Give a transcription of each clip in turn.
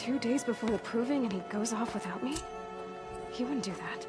2 days before the proving and he goes off without me? He wouldn't do that.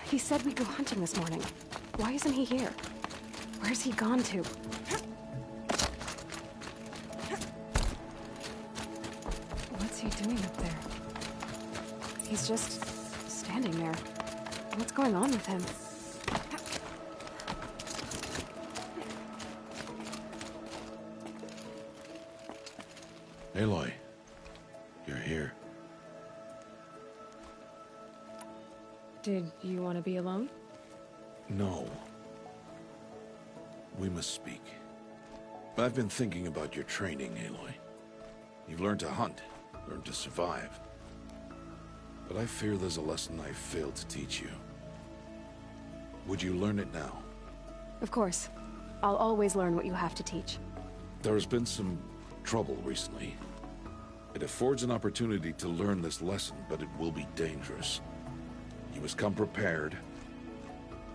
He said we'd go hunting this morning. Why isn't he here? Where's he gone to? What's he doing up there? He's just standing there. What's going on with him? Aloy, you're here. Did you want to be alone? No. We must speak. I've been thinking about your training, Aloy. You've learned to hunt, learned to survive. But I fear there's a lesson I failed to teach you. Would you learn it now? Of course. I'll always learn what you have to teach. There has been some trouble recently. It affords an opportunity to learn this lesson, but it will be dangerous. You must come prepared,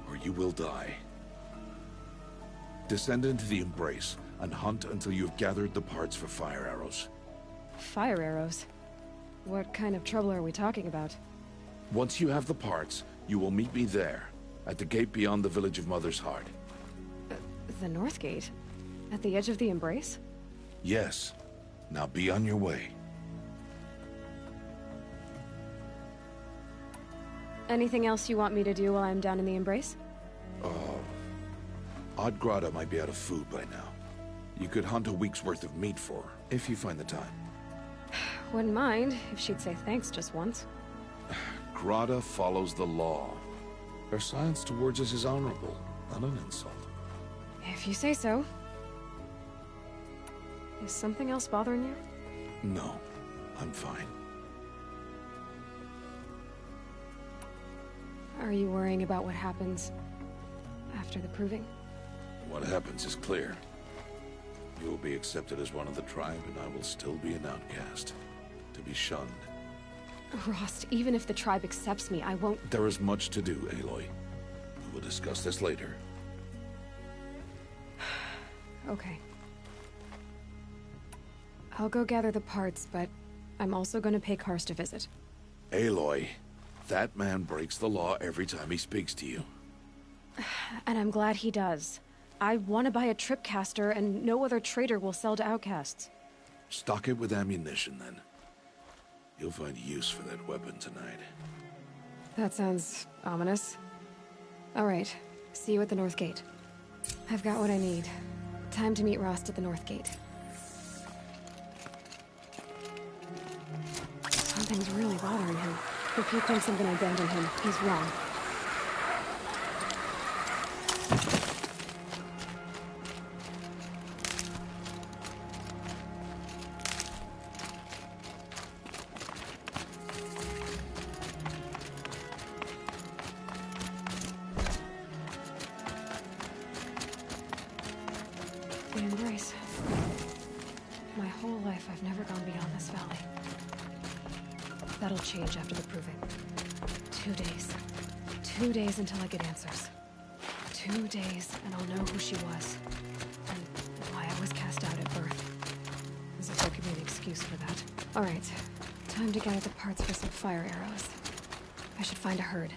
or you will die. Descend into the Embrace, and hunt until you have gathered the parts for fire arrows. Fire arrows? What kind of trouble are we talking about? Once you have the parts, you will meet me there, at the gate beyond the village of Mother's Heart. The North Gate? At the edge of the Embrace? Yes. Now be on your way. Anything else you want me to do while I'm down in the Embrace? Odd Grata might be out of food by now. You could hunt a week's worth of meat for her, if you find the time. Wouldn't mind if she'd say thanks just once. Grata follows the law. Her silence towards us is honorable, not an insult. If you say so. Is something else bothering you? No, I'm fine. Are you worrying about what happens after the proving? What happens is clear. You will be accepted as one of the tribe, and I will still be an outcast. To be shunned. Rost, even if the tribe accepts me, I won't— There is much to do, Aloy. We will discuss this later. Okay. I'll go gather the parts, but I'm also gonna pay Karst a visit. Aloy, that man breaks the law every time he speaks to you. And I'm glad he does. I want to buy a tripcaster, and no other trader will sell to outcasts. Stock it with ammunition, then. You'll find use for that weapon tonight. That sounds ominous. All right, see you at the North Gate. I've got what I need. Time to meet Rost at the North Gate. Something's really bothering him. If he thinks I'm gonna abandon him, he's wrong. The Embrace. My whole life, I've never gone beyond this valley. That'll change after the proving. 2 days. 2 days until I get answers. 2 days, and I'll know who she was. And why I was cast out at birth. As if there could be an excuse for that. Alright, time to gather the parts for some fire arrows. I should find a herd.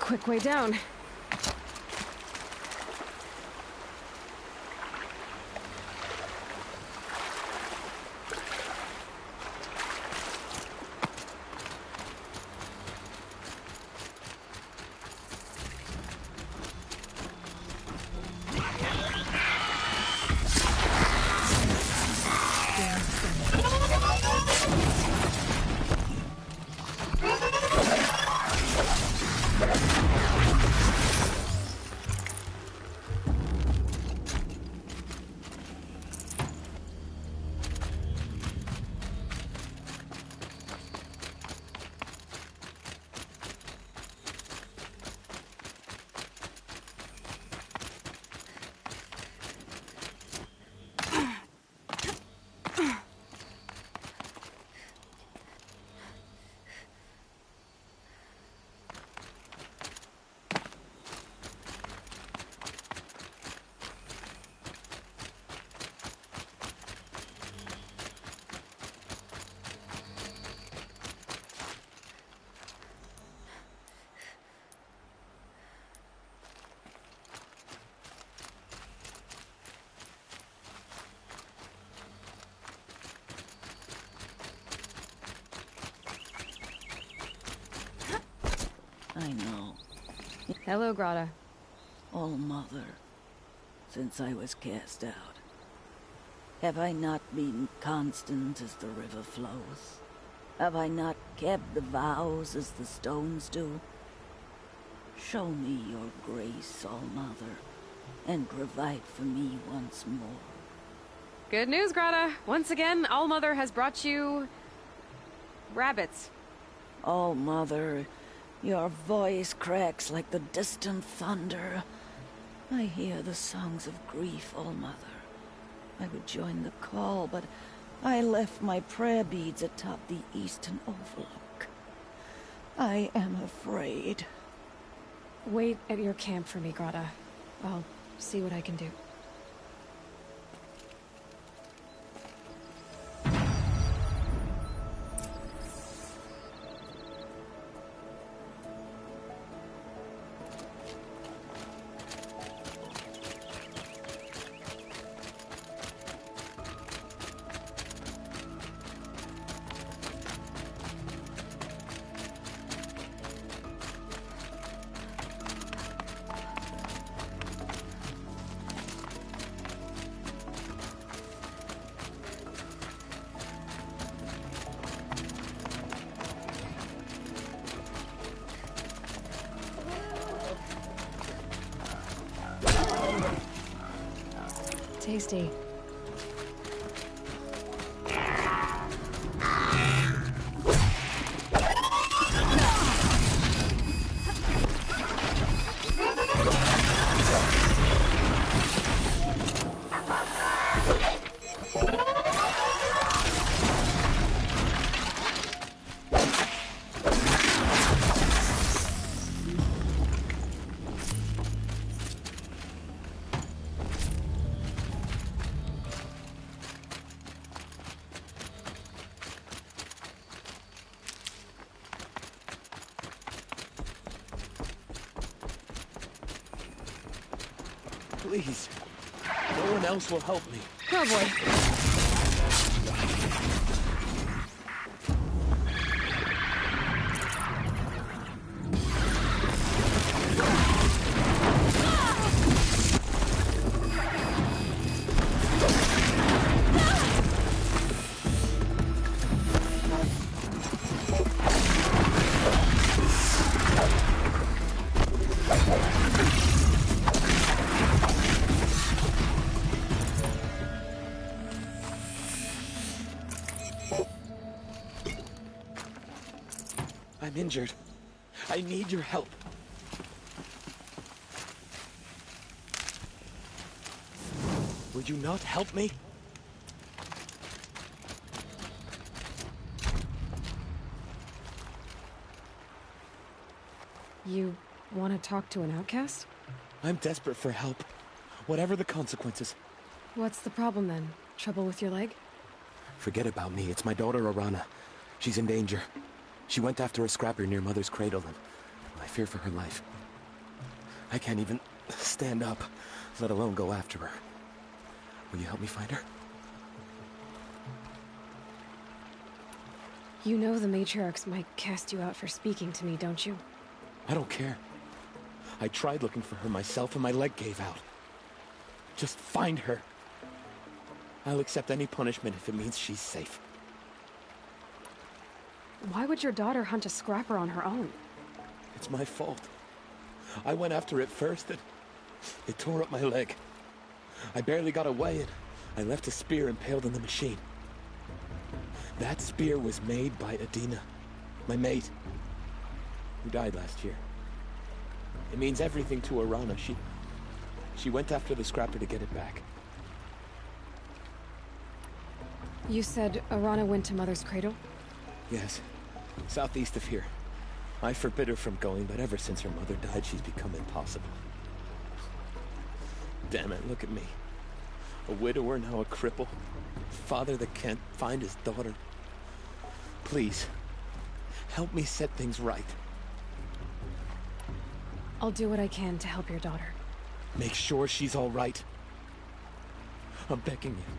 quick way down. I know. Hello, Grata. All Mother, since I was cast out, have I not been constant as the river flows? Have I not kept the vows as the stones do? Show me your grace, All Mother, and provide for me once more. Good news, Grata. Once again, All Mother has brought you... rabbits. All Mother, your voice cracks like the distant thunder. I hear the songs of grief, All Mother. I would join the call, but I left my prayer beads atop the eastern overlook. I am afraid. Wait at your camp for me, Grata. I'll see what I can do. Tasty. Please. No one else will help me. Oh boy. I'm injured. I need your help. Would you not help me? You want to talk to an outcast? I'm desperate for help. Whatever the consequences. What's the problem then? Trouble with your leg? Forget about me. It's my daughter, Arana. She's in danger. She went after a scrapper near Mother's cradle, and I fear for her life. I can't even stand up, let alone go after her. Will you help me find her? You know the matriarchs might cast you out for speaking to me, don't you? I don't care. I tried looking for her myself and my leg gave out. Just find her. I'll accept any punishment if it means she's safe. Why would your daughter hunt a scrapper on her own? It's my fault. I went after it first and it tore up my leg. I barely got away and I left a spear impaled in the machine. That spear was made by Adina, my mate, who died last year. It means everything to Arana. She went after the scrapper to get it back. You said Arana went to Mother's cradle? Yes, southeast of here. I forbid her from going, but ever since her mother died, she's become impossible. Damn it, look at me. A widower, now a cripple. Father that can't find his daughter. Please, help me set things right. I'll do what I can to help your daughter. Make sure she's all right. I'm begging you.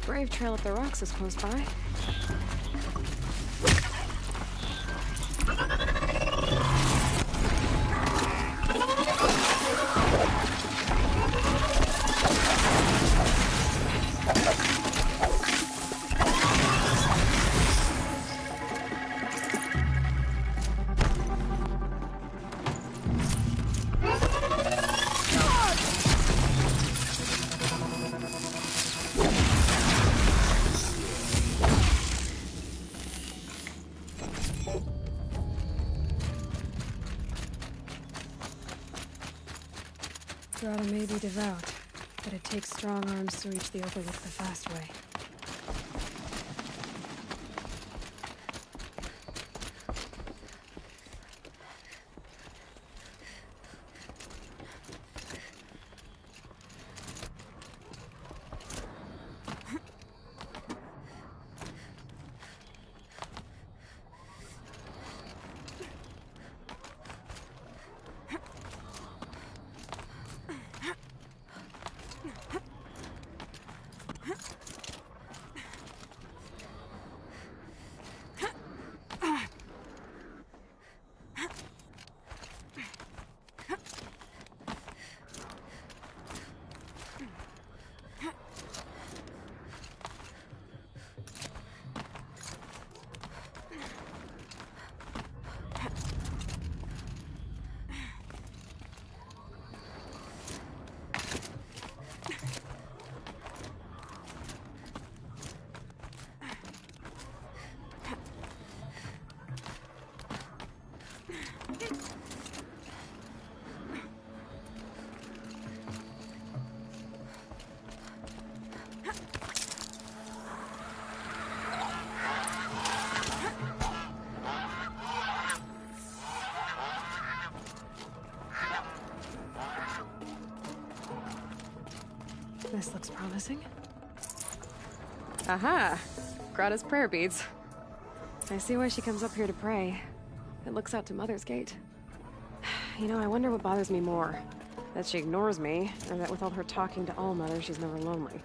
Brave trail up the rocks is close by. Grotto may be devout, but it takes strong arms to reach the overlook the fast way. This looks promising. Aha! Grata's prayer beads. I see why she comes up here to pray. It looks out to Mother's Gate. You know, I wonder what bothers me more. That she ignores me, or that with all her talking to All-Mother, she's never lonely.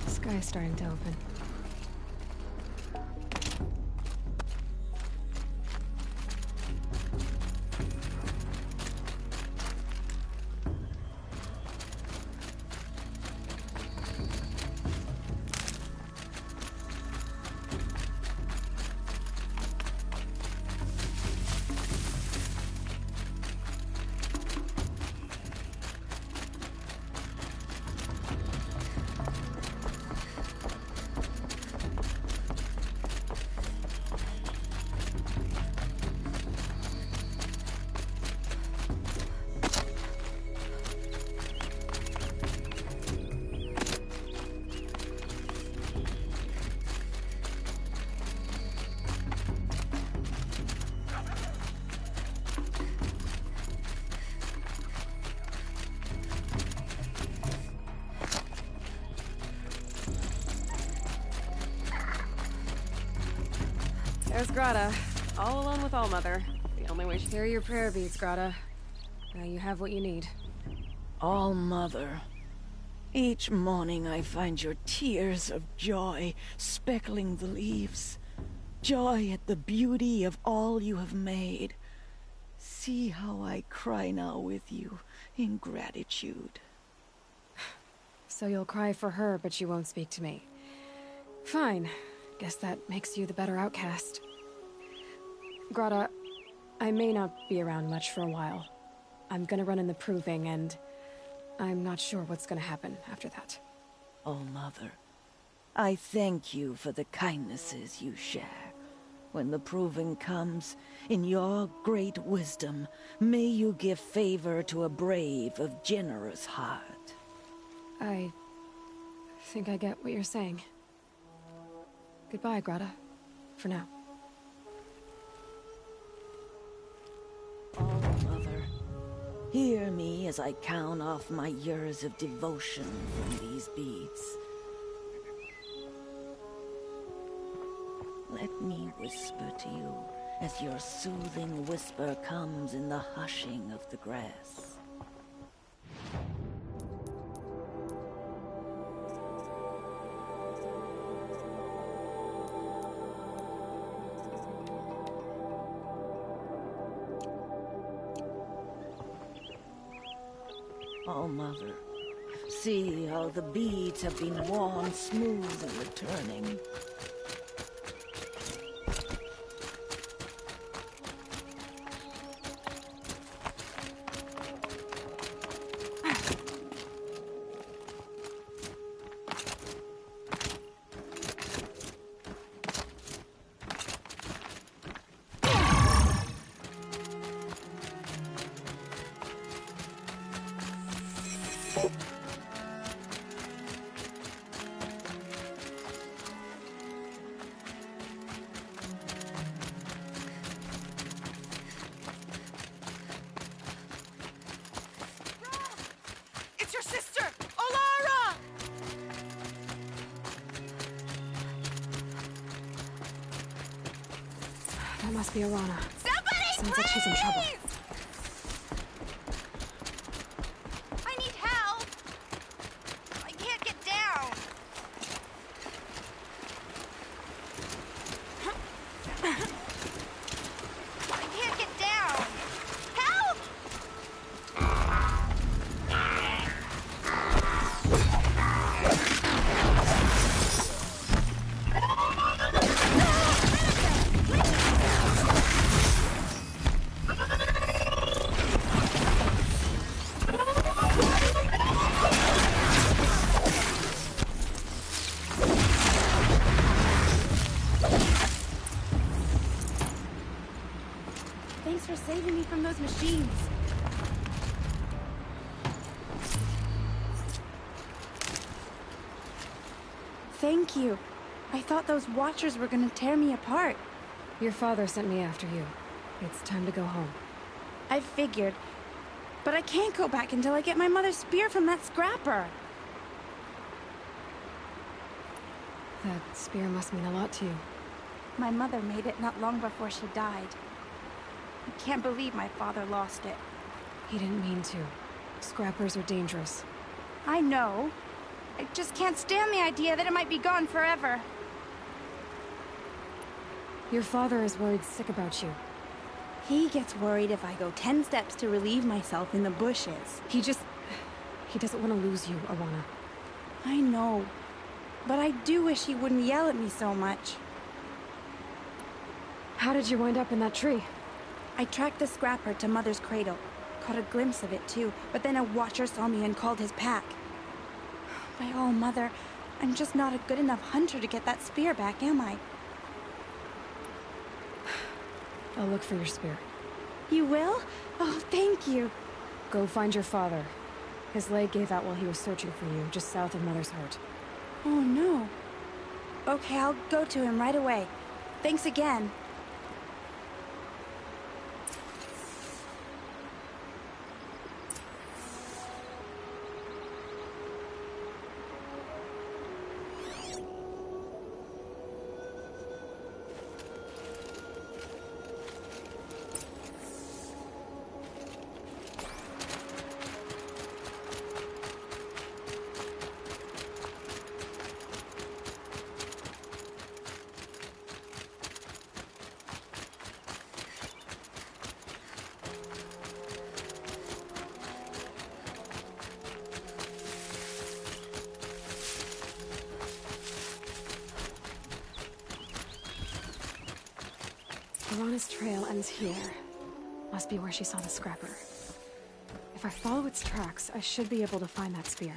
The sky is starting to open. There's Grata, all alone with Allmother. The only way she carry your prayer beads, Grata. Now you have what you need. All Mother. Each morning I find your tears of joy speckling the leaves. Joy at the beauty of all you have made. See how I cry now with you in gratitude. So you'll cry for her, but you won't speak to me. Fine. Guess that makes you the better outcast. Grata, I may not be around much for a while. I'm gonna run in the proving, and I'm not sure what's gonna happen after that. Oh, Mother, I thank you for the kindnesses you share. When the proving comes, in your great wisdom, may you give favor to a brave of generous heart. I think I get what you're saying. Goodbye, Grata. For now. Oh, Mother, hear me as I count off my years of devotion from these beads. Let me whisper to you as your soothing whisper comes in the hushing of the grass. Oh, Mother, see how the beads have been worn smooth in the turning. It's your sister, Olara! That must be Arana. Somebody, Sounds like she's in trouble. I need help. I can't get down. I can't get down. Help! Thanks for saving me from those machines. Thank you. I thought those Watchers were gonna tear me apart. Your father sent me after you. It's time to go home. I figured. But I can't go back until I get my mother's spear from that scrapper. That spear must mean a lot to you. My mother made it not long before she died. I can't believe my father lost it. He didn't mean to. Scrappers are dangerous. I know. I just can't stand the idea that it might be gone forever. Your father is worried sick about you. He gets worried if I go 10 steps to relieve myself in the bushes. He doesn't want to lose you, Arana. I know. But I do wish he wouldn't yell at me so much. How did you wind up in that tree? I tracked the scrapper to Mother's cradle. Caught a glimpse of it too, but then a Watcher saw me and called his pack. My oh, Mother, I'm just not a good enough hunter to get that spear back, am I? I'll look for your spear. You will? Oh, thank you. Go find your father. His leg gave out while he was searching for you, just south of Mother's Heart. Oh, no. Okay, I'll go to him right away. Thanks again. Piranha's trail ends here. Must be where she saw the scrapper. If I follow its tracks, I should be able to find that spear.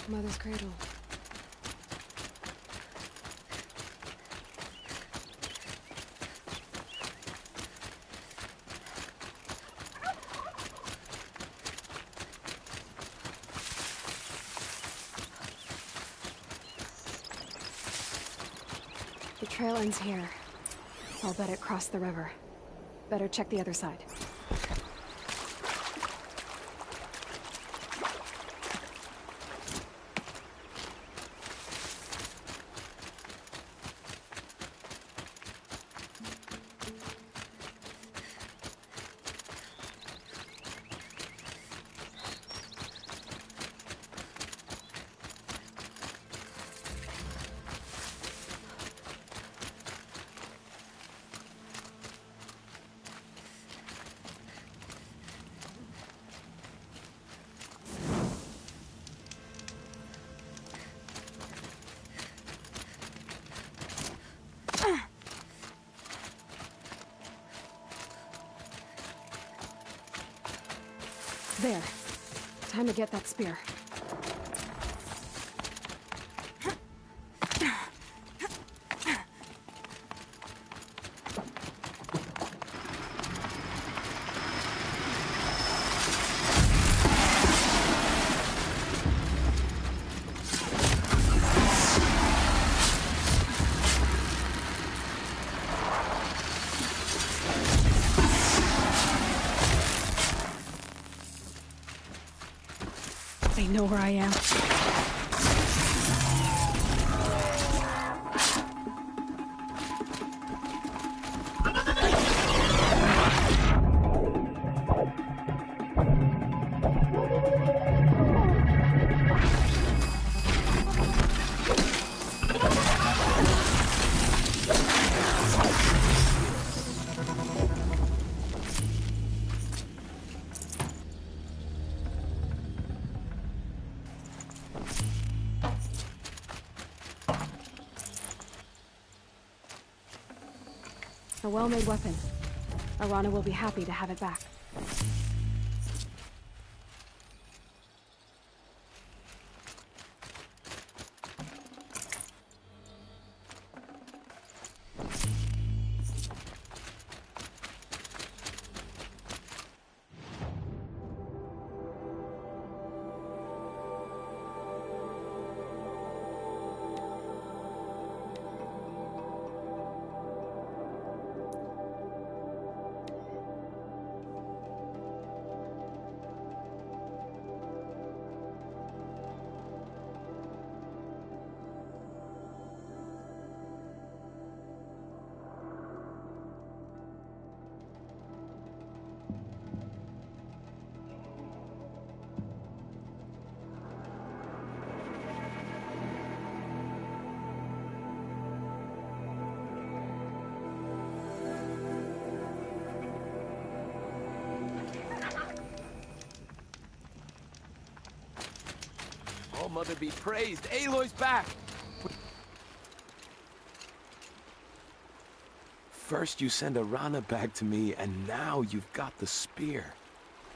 Mother's cradle. The trail ends here. I'll bet it crossed the river. Better check the other side. There. Time to get that spear. They know where I am. A well-made weapon. Arana will be happy to have it back. Oh, Mother be praised! Aloy's back! First you send Arana back to me, and now you've got the spear.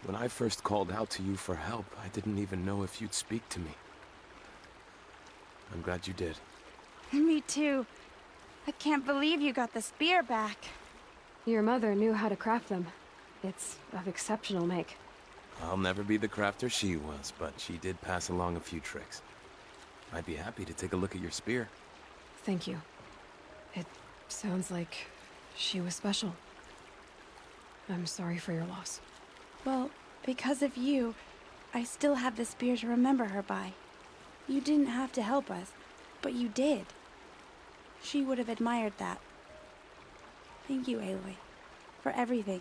When I first called out to you for help, I didn't even know if you'd speak to me. I'm glad you did. Me too. I can't believe you got the spear back. Your mother knew how to craft them. It's of exceptional make. I'll never be the crafter she was, but she did pass along a few tricks. I'd be happy to take a look at your spear. Thank you. It sounds like she was special. I'm sorry for your loss. Well, because of you, I still have the spear to remember her by. You didn't have to help us, but you did. She would have admired that. Thank you, Aloy, for everything.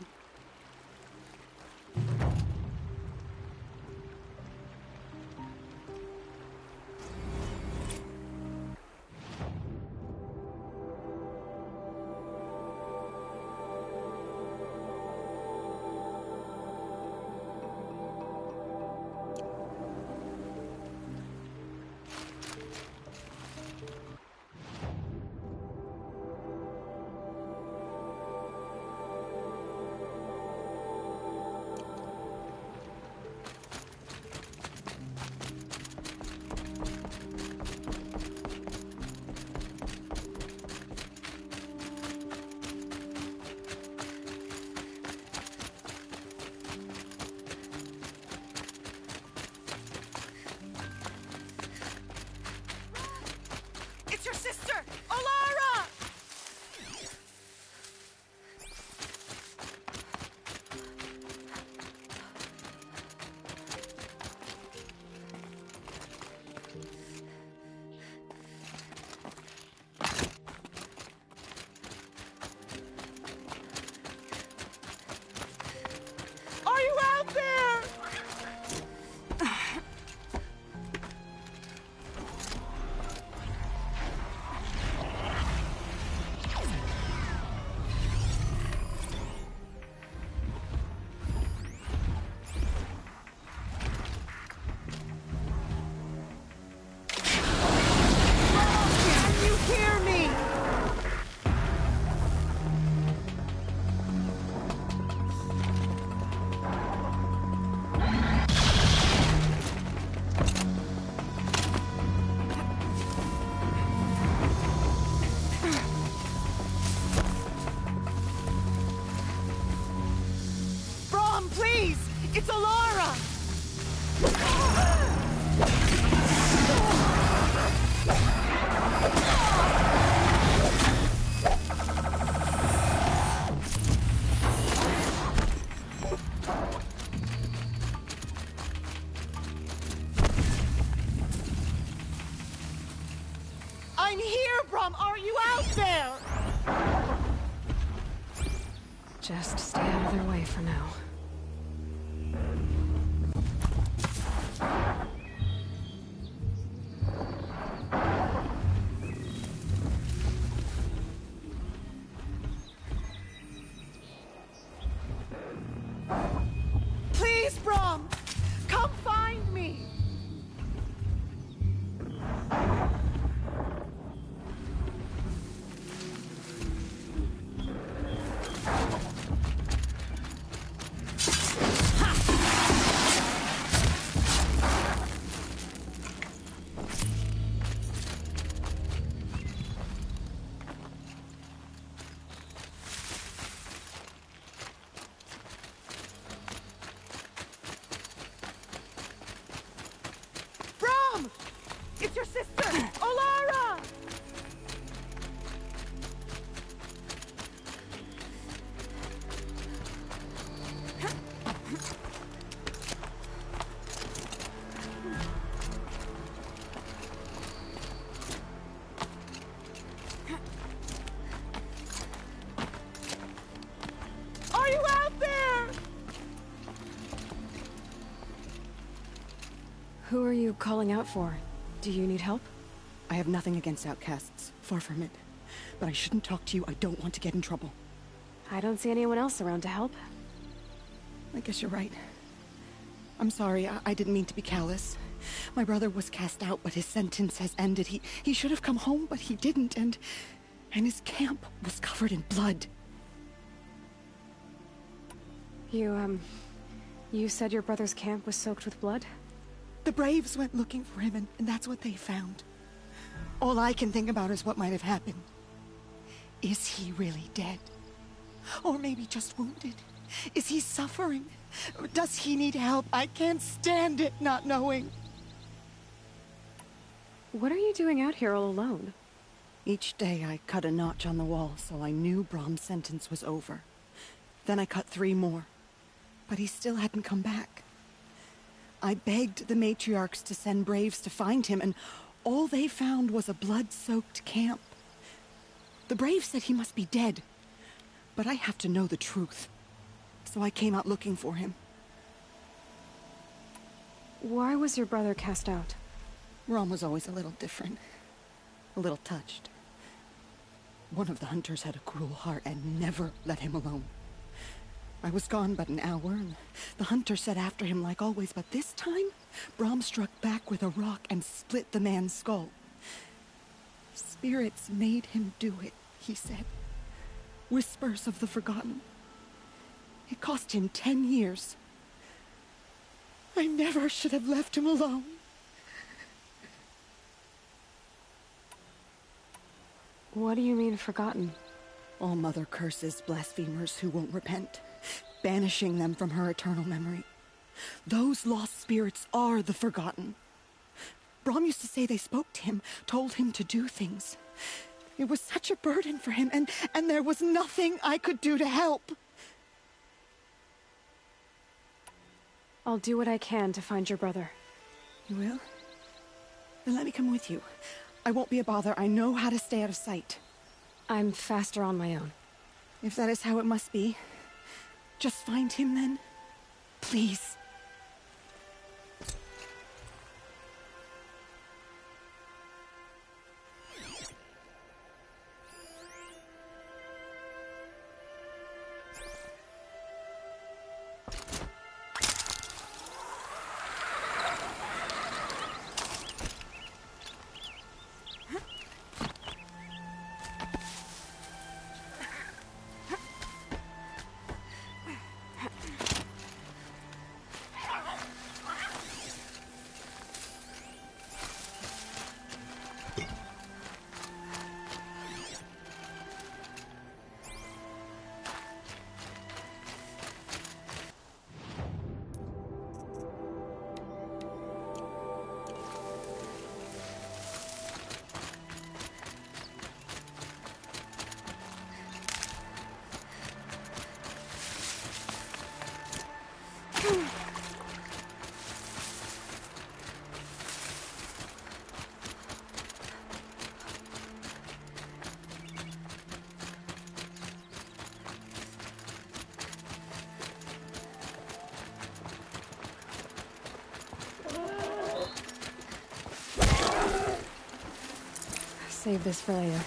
Brom, please! It's Alara! I'm here, Brom! Are you out there? Just stay out of their way for now. Please, Brom! Come find me! Brom! It's your sister, Alara! Are you out there? Who are you calling out for? Do you need help? I have nothing against outcasts. Far from it. But I shouldn't talk to you. I don't want to get in trouble. I don't see anyone else around to help. I guess you're right. I'm sorry. I didn't mean to be callous. My brother was cast out, but his sentence has ended. He should have come home, but he didn't, and his camp was covered in blood. You said your brother's camp was soaked with blood? The Braves went looking for him, and that's what they found. All I can think about is what might have happened. Is he really dead? Or maybe just wounded? Is he suffering? Does he need help? I can't stand it not knowing. What are you doing out here all alone? Each day I cut a notch on the wall so I knew Brom's sentence was over. Then I cut 3 more. But he still hadn't come back. I begged the matriarchs to send Braves to find him, and all they found was a blood-soaked camp. The Braves said he must be dead, but I have to know the truth. So I came out looking for him. Why was your brother cast out? Brom was always a little different. A little touched. One of the hunters had a cruel heart and never let him alone. I was gone but an hour, and the hunter set after him like always, but this time, Brom struck back with a rock and split the man's skull. Spirits made him do it, he said. Whispers of the forgotten. It cost him 10 years. I never should have left him alone. What do you mean, forgotten? All Mother curses blasphemers who won't repent, banishing them from her eternal memory. Those lost spirits are the forgotten. Brom used to say they spoke to him, told him to do things. It was such a burden for him, and there was nothing I could do to help. I'll do what I can to find your brother. You will? Then let me come with you. I won't be a bother. I know how to stay out of sight. I'm faster on my own. If that is how it must be, just find him then. Please. Save this for later.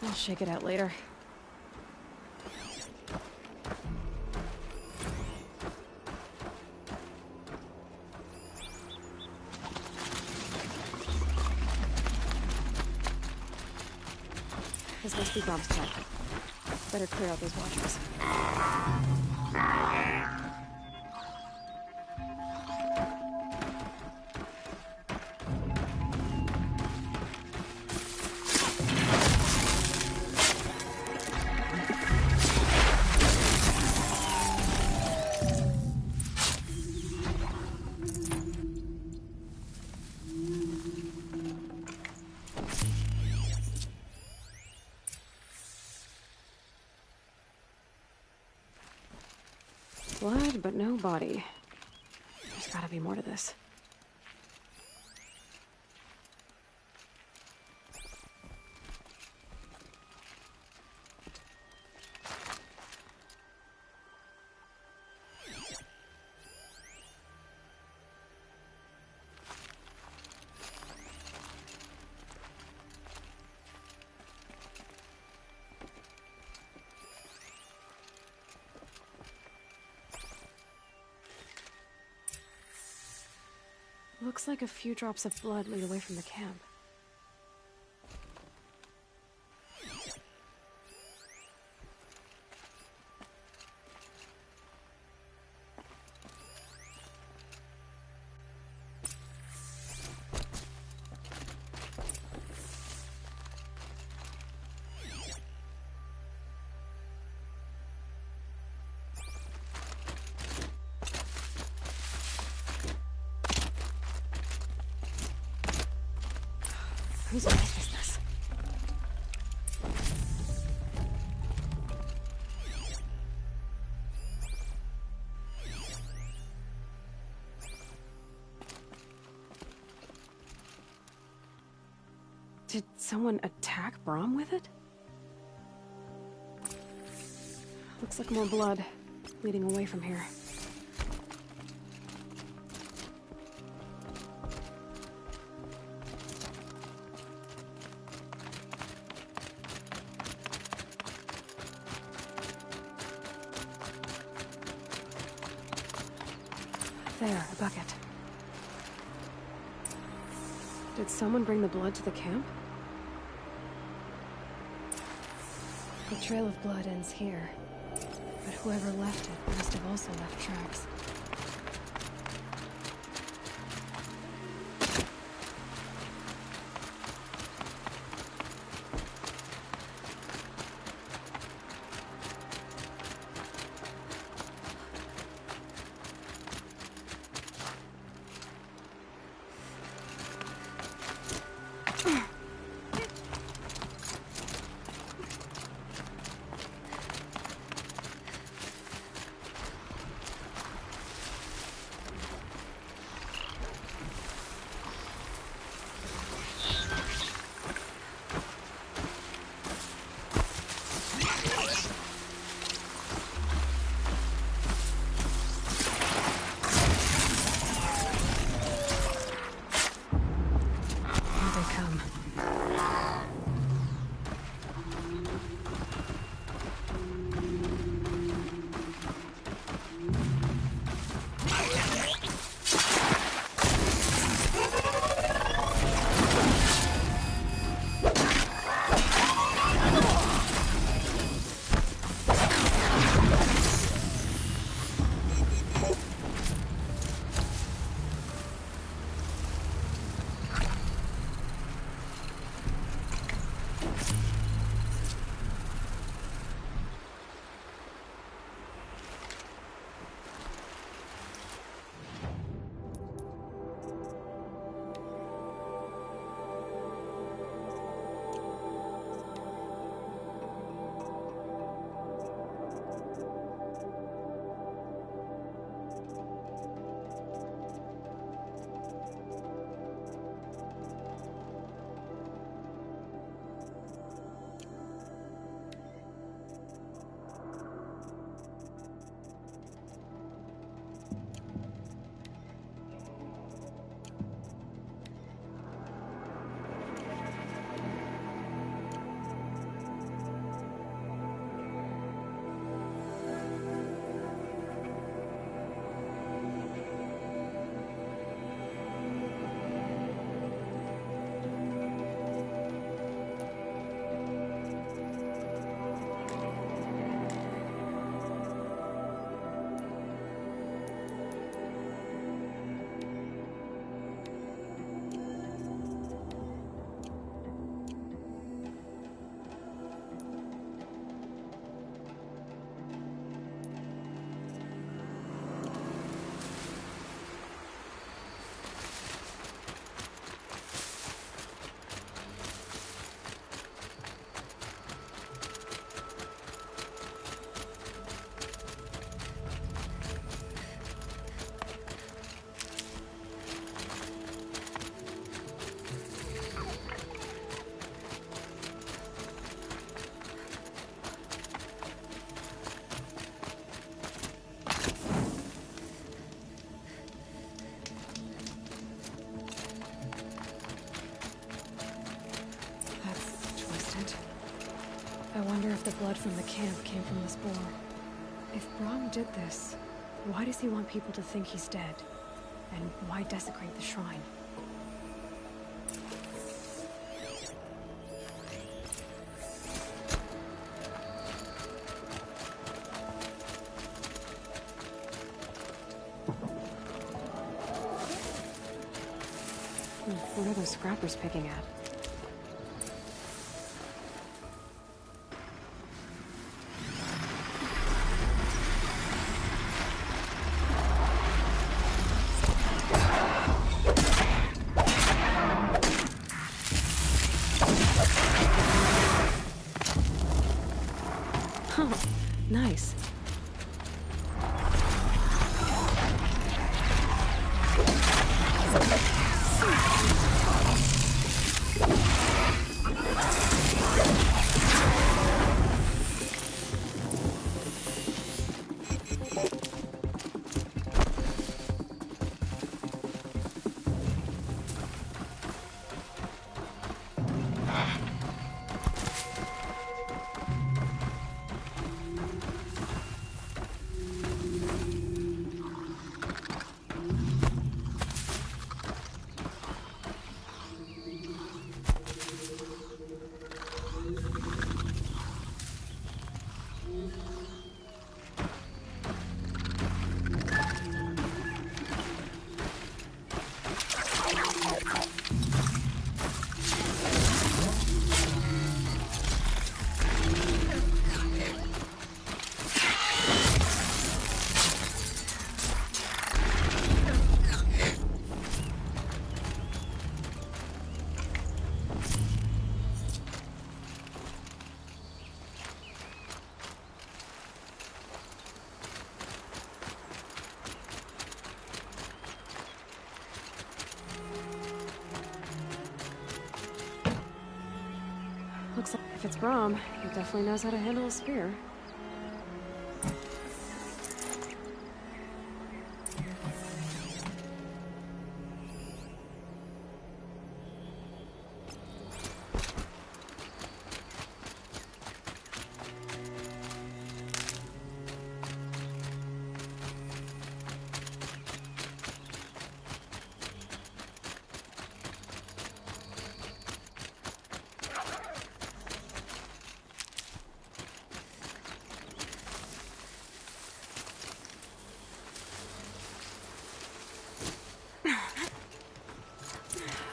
I'll shake it out later. This must be Brom's pack. Better clear out those watchers. Blood, but no body. There's gotta be more to this. Looks like a few drops of blood lead away from the camp. Whose wife is this? Did someone attack Brom with it? Looks like more blood leading away from here. There, a bucket. Did someone bring the blood to the camp? The trail of blood ends here, but whoever left it must have also left tracks. I wonder if the blood from the camp came from this boar. If Brahm did this, why does he want people to think he's dead? And why desecrate the shrine? What are those scrappers picking at? Oh, nice. Looks like if it's Brahm, he definitely knows how to handle a spear.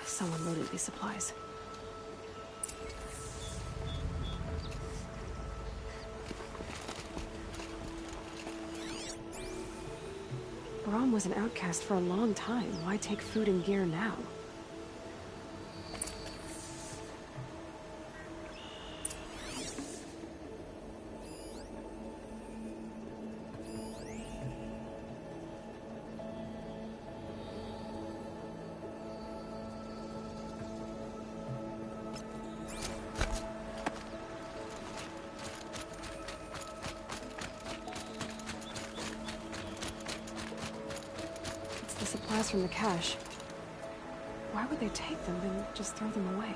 Someone loaded these supplies. Brahm was an outcast for a long time. Why take food and gear now? Supplies from the cache. Why would they take them and just throw them away?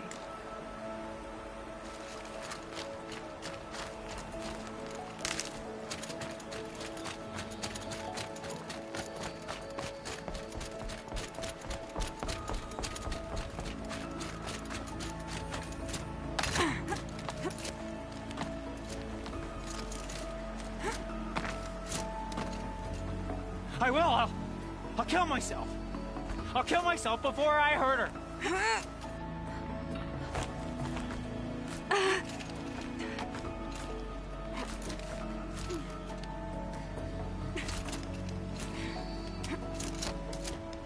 I will! I'll kill myself! I'll kill myself before I hurt her!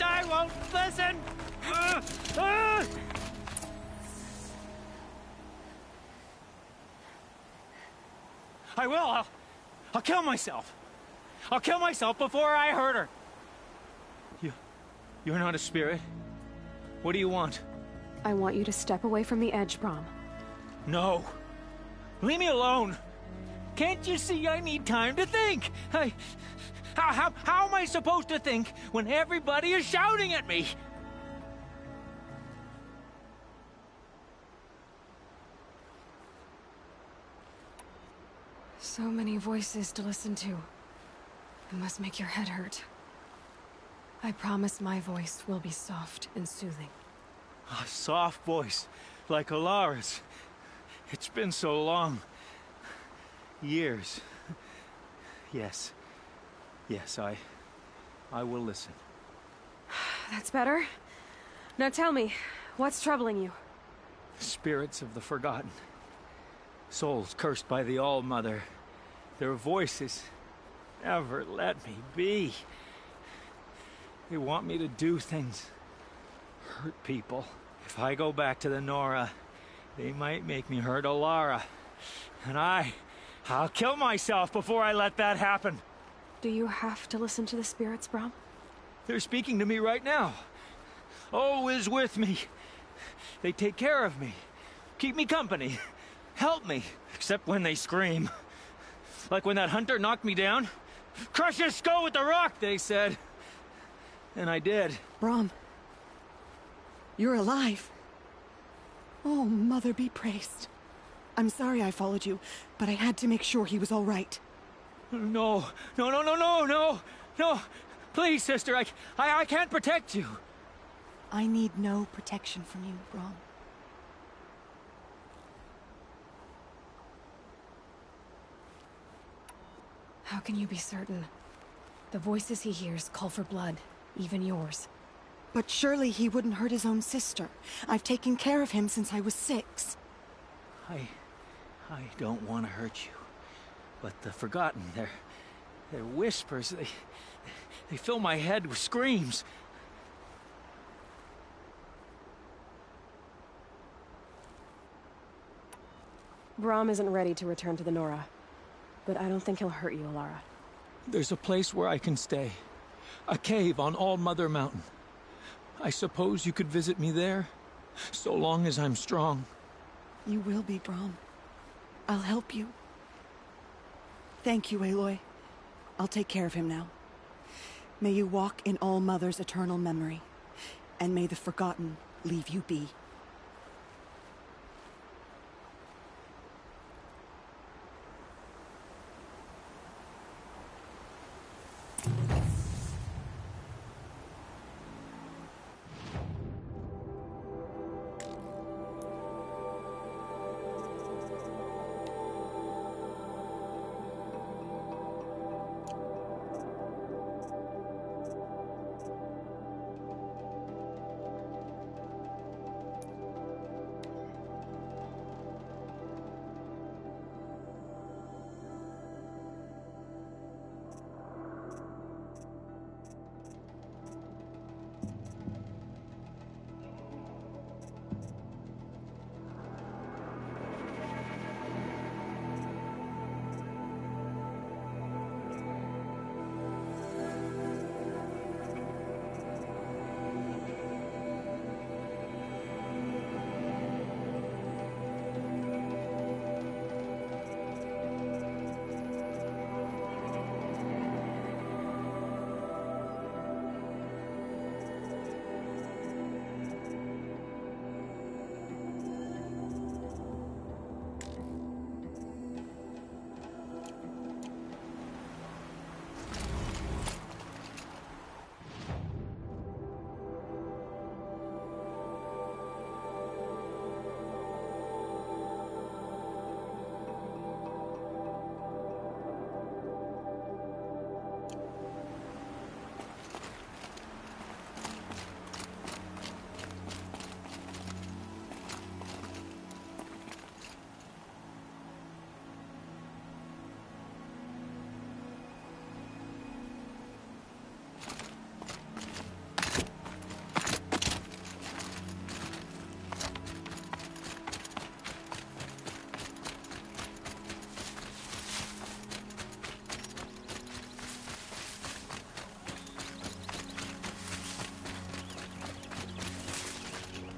I won't listen! I will! I'll kill myself! I'll kill myself before I hurt her! You're not a spirit. What do you want? I want you to step away from the edge, Brahm. No. Leave me alone. Can't you see I need time to think? How am I supposed to think when everybody is shouting at me? So many voices to listen to. It must make your head hurt. I promise my voice will be soft and soothing. A soft voice, like Alara's. It's been so long. Years. Yes. Yes, I will listen. That's better. Now tell me, what's troubling you? Spirits of the forgotten. Souls cursed by the All-Mother. Their voices never let me be. They want me to do things. Hurt people. If I go back to the Nora, they might make me hurt Alara. And I'll kill myself before I let that happen. Do you have to listen to the spirits, Brom? They're speaking to me right now. Oh is with me. They take care of me. Keep me company. Help me. Except when they scream. Like when that hunter knocked me down. Crush his skull with the rock, they said. And I did. Brom. You're alive. Oh, Mother be praised. I'm sorry I followed you, but I had to make sure he was all right. No. Please, sister, I can't protect you. I need no protection from you, Brom. How can you be certain? The voices he hears call for blood, even yours. But surely he wouldn't hurt his own sister. I've taken care of him since I was 6. I don't want to hurt you. But the Forgotten, their whispers, they fill my head with screams. Brom isn't ready to return to the Nora. But I don't think he'll hurt you, Alara. There's a place where I can stay. A cave on All-Mother Mountain. I suppose you could visit me there, so long as I'm strong. You will be, Brom. I'll help you. Thank you, Aloy. I'll take care of him now. May you walk in All-Mother's eternal memory, and may the Forgotten leave you be.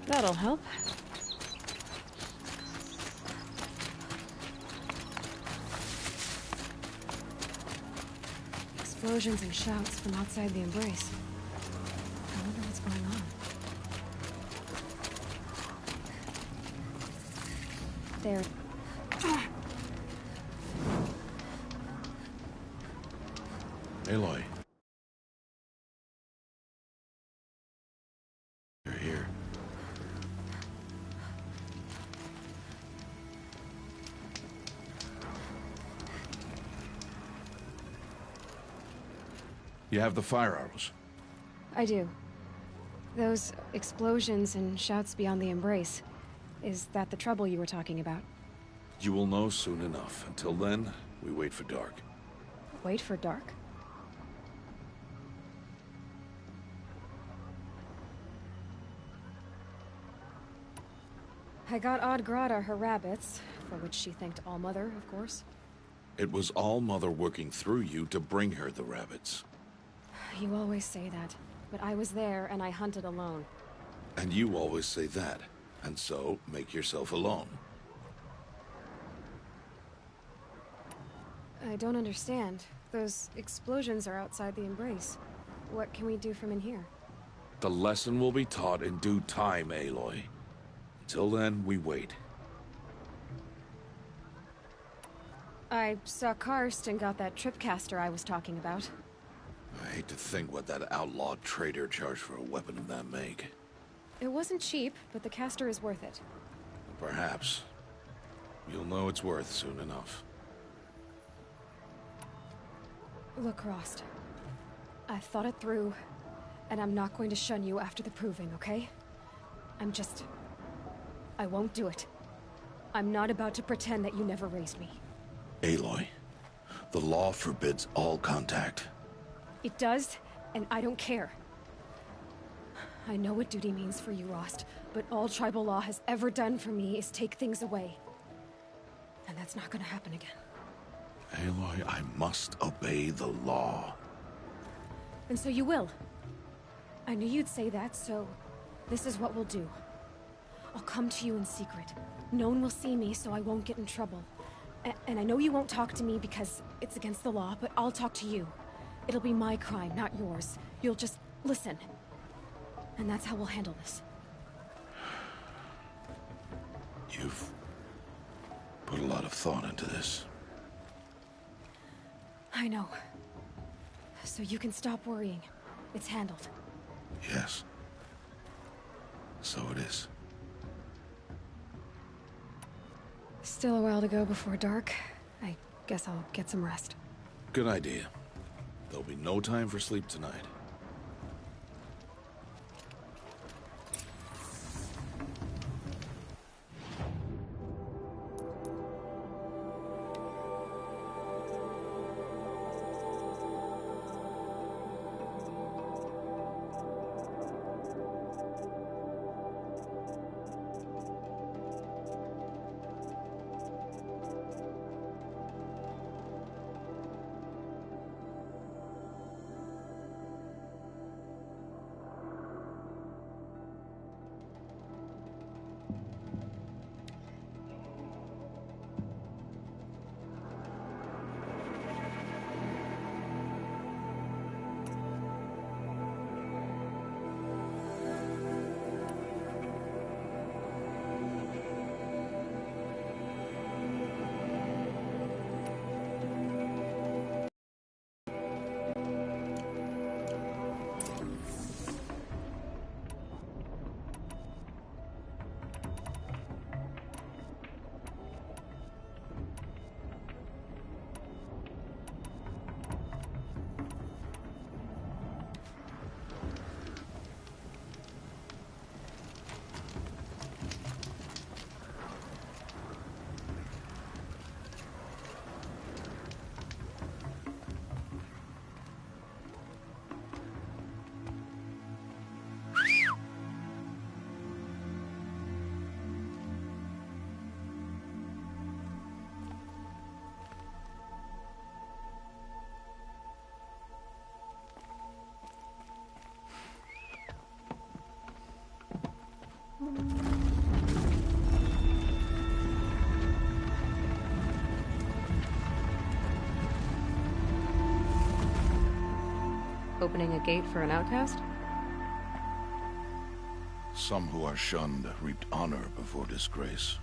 That'll help. Explosions and shouts from outside the embrace. I wonder what's going on. There. Aloy. You're here. You have the fire arrows. I do. Those explosions and shouts beyond the embrace. Is that the trouble you were talking about? You will know soon enough. Until then, we wait for dark. Wait for dark? I got Odd Grata her rabbits, for which she thanked All-Mother, of course. It was All-Mother working through you to bring her the rabbits. You always say that, but I was there and I hunted alone. And you always say that, and so make yourself alone. I don't understand. Those explosions are outside the embrace. What can we do from in here? The lesson will be taught in due time, Aloy. Until then, we wait. I saw Karst and got that tripcaster I was talking about. I hate to think what that outlawed trader charged for a weapon of that make. It wasn't cheap, but the caster is worth it. Perhaps. You'll know it's worth soon enough. Look, Rost. I've thought it through, and I'm not going to shun you after the proving, okay? I won't do it. I'm not about to pretend that you never raised me. Aloy, the law forbids all contact. It does, and I don't care. I know what duty means for you, Rost, but all tribal law has ever done for me is take things away. And that's not gonna happen again. Aloy, I must obey the law. And so you will. I knew you'd say that, so this is what we'll do. I'll come to you in secret. No one will see me, so I won't get in trouble. And I know you won't talk to me because it's against the law, but I'll talk to you. It'll be my crime, not yours. You'll just listen. And that's how we'll handle this. You've put a lot of thought into this. I know. So you can stop worrying. It's handled. Yes. So it is. Still a while to go before dark. I guess I'll get some rest. Good idea. There'll be no time for sleep tonight. Opening a gate for an outcast? Some who are shunned reaped honor before disgrace.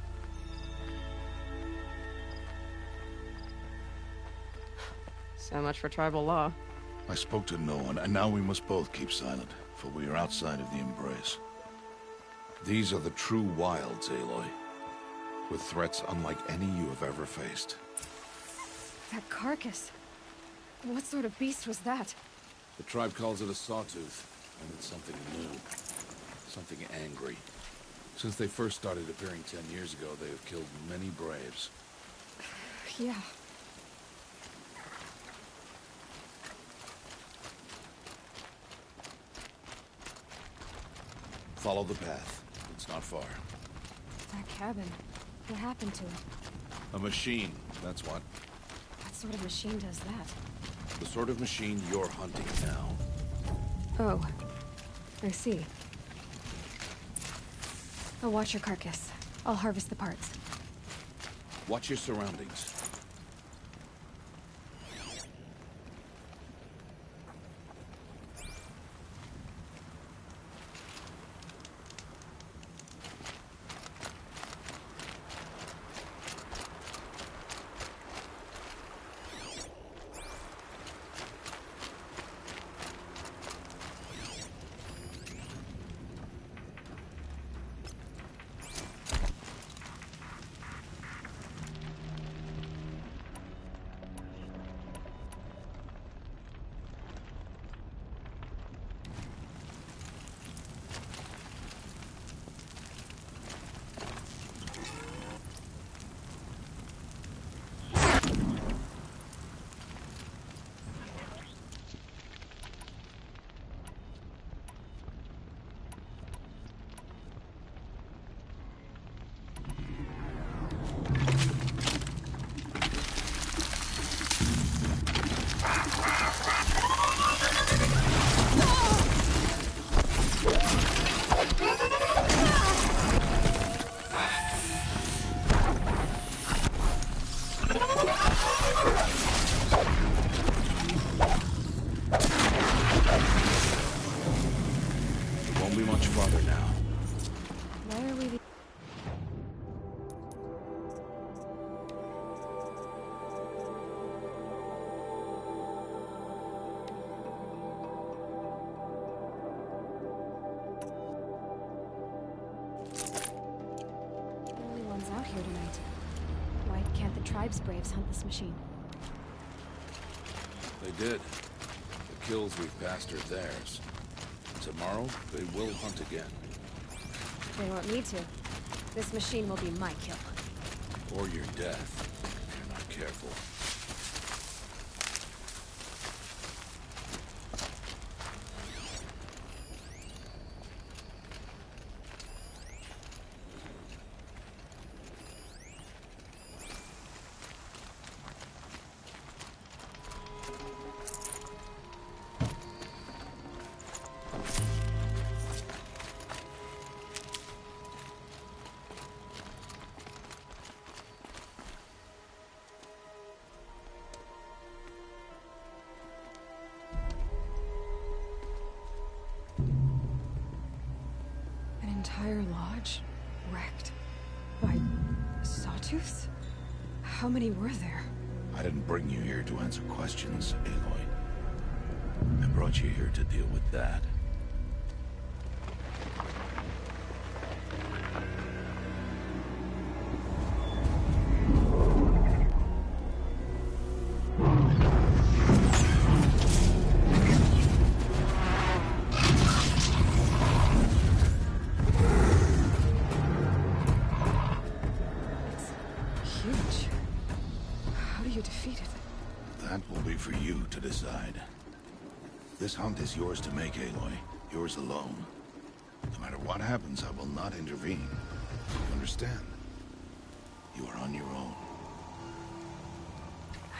So much for tribal law. I spoke to no one, and now we must both keep silent, for we are outside of the embrace. These are the true wilds, Aloy, with threats unlike any you have ever faced. That carcass. What sort of beast was that? The tribe calls it a sawtooth, and it's something new. Something angry. Since they first started appearing 10 years ago, they have killed many braves. Yeah. Follow the path. It's not far. That cabin. What happened to it? A machine, that's what. What sort of machine does that? The sort of machine you're hunting now. Oh. I see. I'll watch your carcass. I'll harvest the parts. Watch your surroundings. Tribe's braves hunt this machine. They did. The kills we've passed are theirs. Tomorrow, they will hunt again. They won't need to. This machine will be my kill. Or your death, if you're not careful. Entire lodge wrecked by sawtooths? How many were there? I didn't bring you here to answer questions, Aloy. I brought you here to deal with that. This hunt is yours to make, Aloy. Yours alone. No matter what happens, I will not intervene. You understand? You are on your own.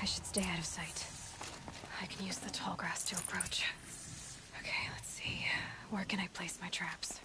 I should stay out of sight. I can use the tall grass to approach. Okay, let's see. Where can I place my traps?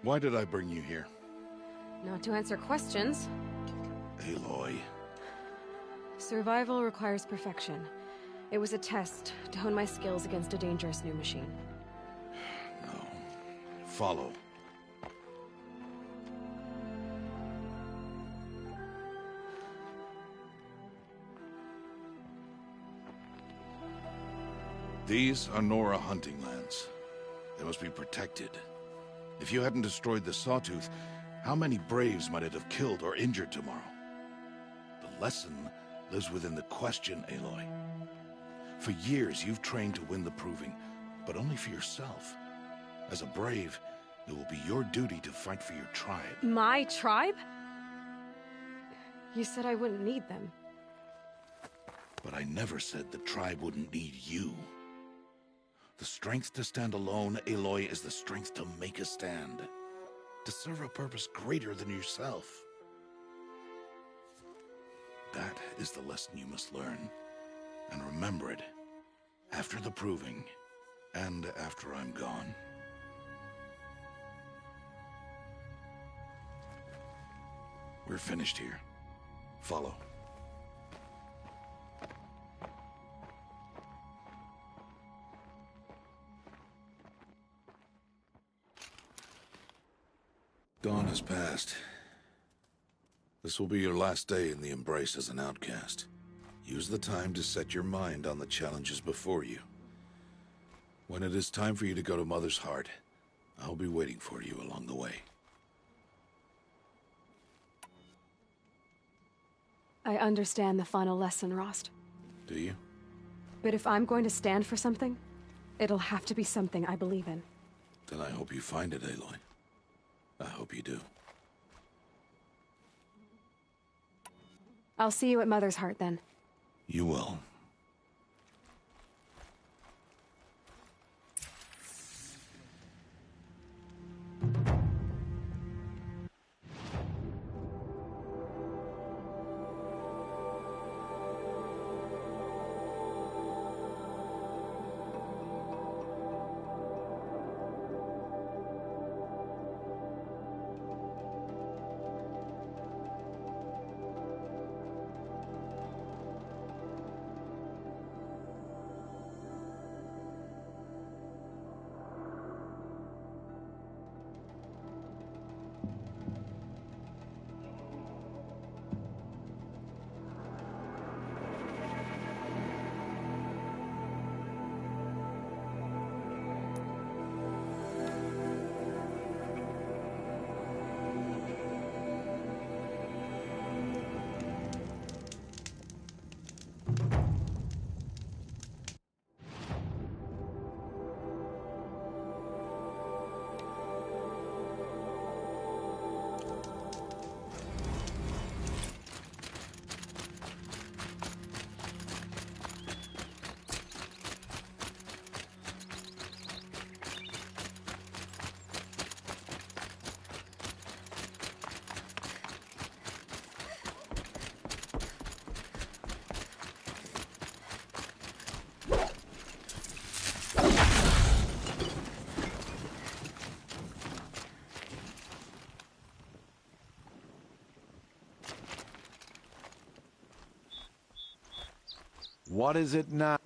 Why did I bring you here? Not to answer questions. Aloy. Survival requires perfection. It was a test to hone my skills against a dangerous new machine. No. Follow. These are Nora hunting lands. They must be protected. If you hadn't destroyed the Sawtooth, how many Braves might it have killed or injured tomorrow? The lesson lives within the question, Aloy. For years, you've trained to win the Proving, but only for yourself. As a Brave, it will be your duty to fight for your tribe. My tribe? You said I wouldn't need them. But I never said the tribe wouldn't need you. The strength to stand alone, Aloy, is the strength to make a stand. To serve a purpose greater than yourself. That is the lesson you must learn. And remember it. After the Proving, and after I'm gone. We're finished here. Follow. Dawn has passed. This will be your last day in the Embrace as an outcast. Use the time to set your mind on the challenges before you. When it is time for you to go to Mother's Heart, I'll be waiting for you along the way. I understand the final lesson, Rost. Do you? But if I'm going to stand for something, it'll have to be something I believe in. Then I hope you find it, Aloy. I hope you do. I'll see you at Mother's Heart, then. You will. What is it now?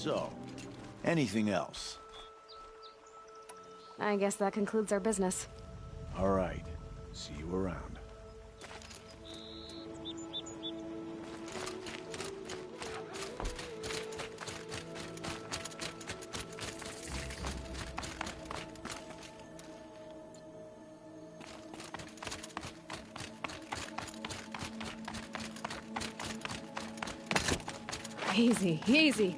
So, anything else? I guess that concludes our business. All right. See you around. Easy, easy.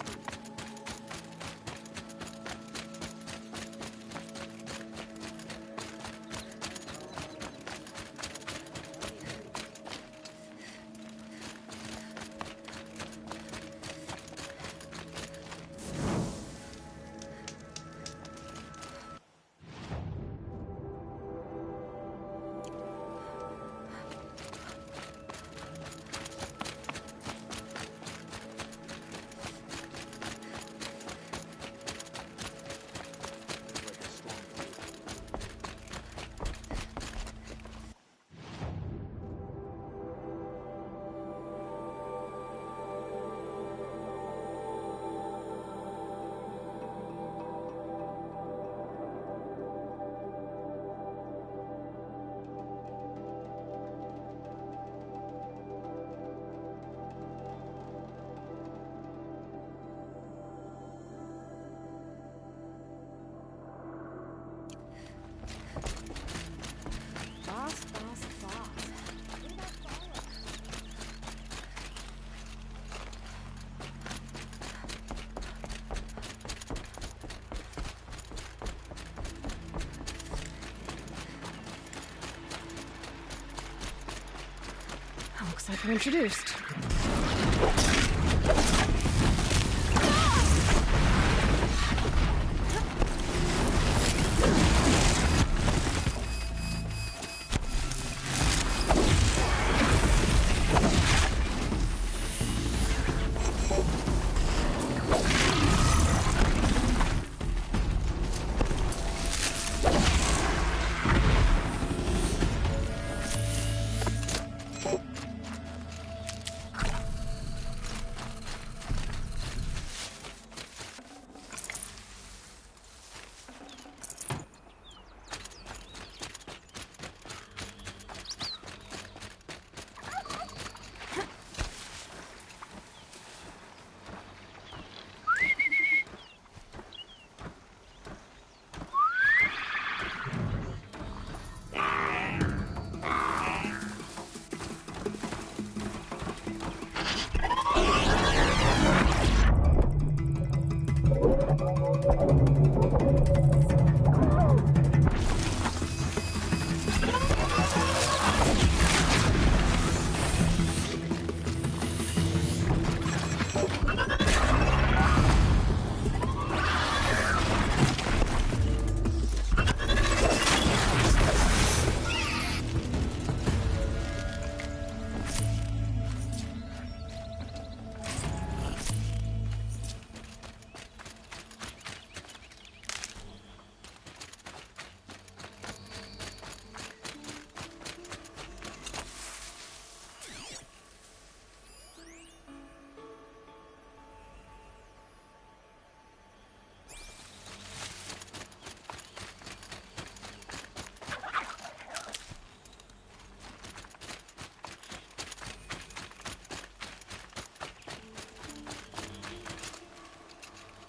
Looks like we're introduced.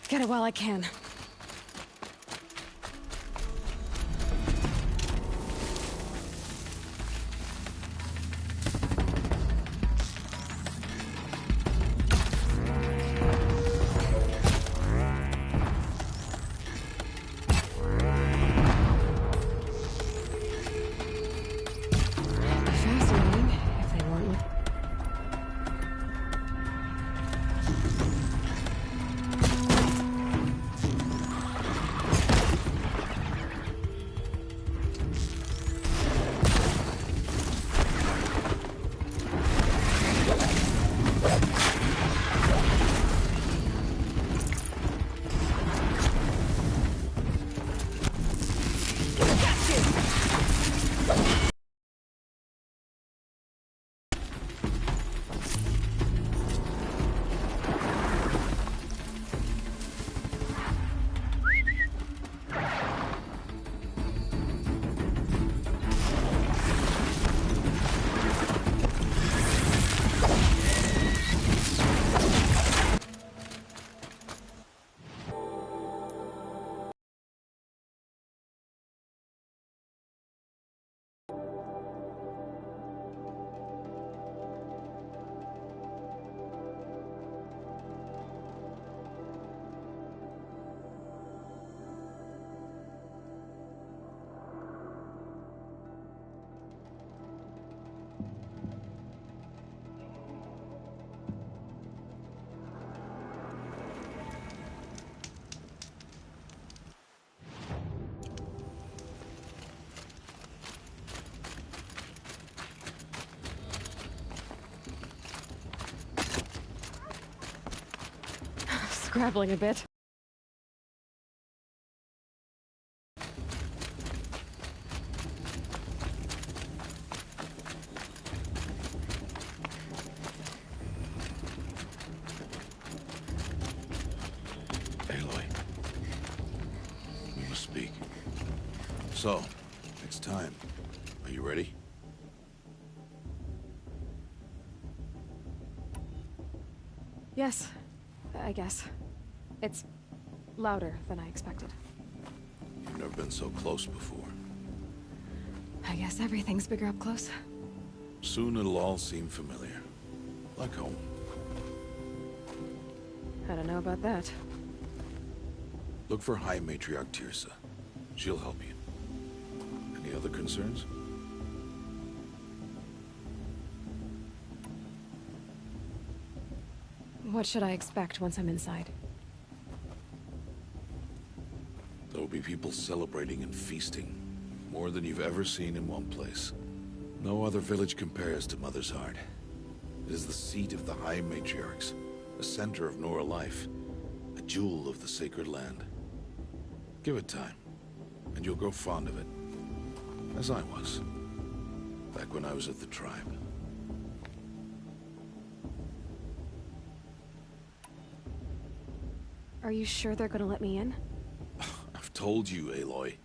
Get it while I can. Fascinating, if they weren't with... scrabbling a bit. Aloy. We must speak. So, it's time. Are you ready? Yes, I guess. It's louder than I expected. You've never been so close before. I guess everything's bigger up close. Soon it'll all seem familiar. Like home. I don't know about that. Look for High Matriarch Tirsa. She'll help you. Any other concerns? What should I expect once I'm inside? There'll be people celebrating and feasting. More than you've ever seen in one place. No other village compares to Mother's Heart. It is the seat of the High Matriarchs, a center of Nora life, a jewel of the sacred land. Give it time, and you'll grow fond of it. As I was, back when I was at the tribe. Are you sure they're gonna let me in? I've told you, Aloy.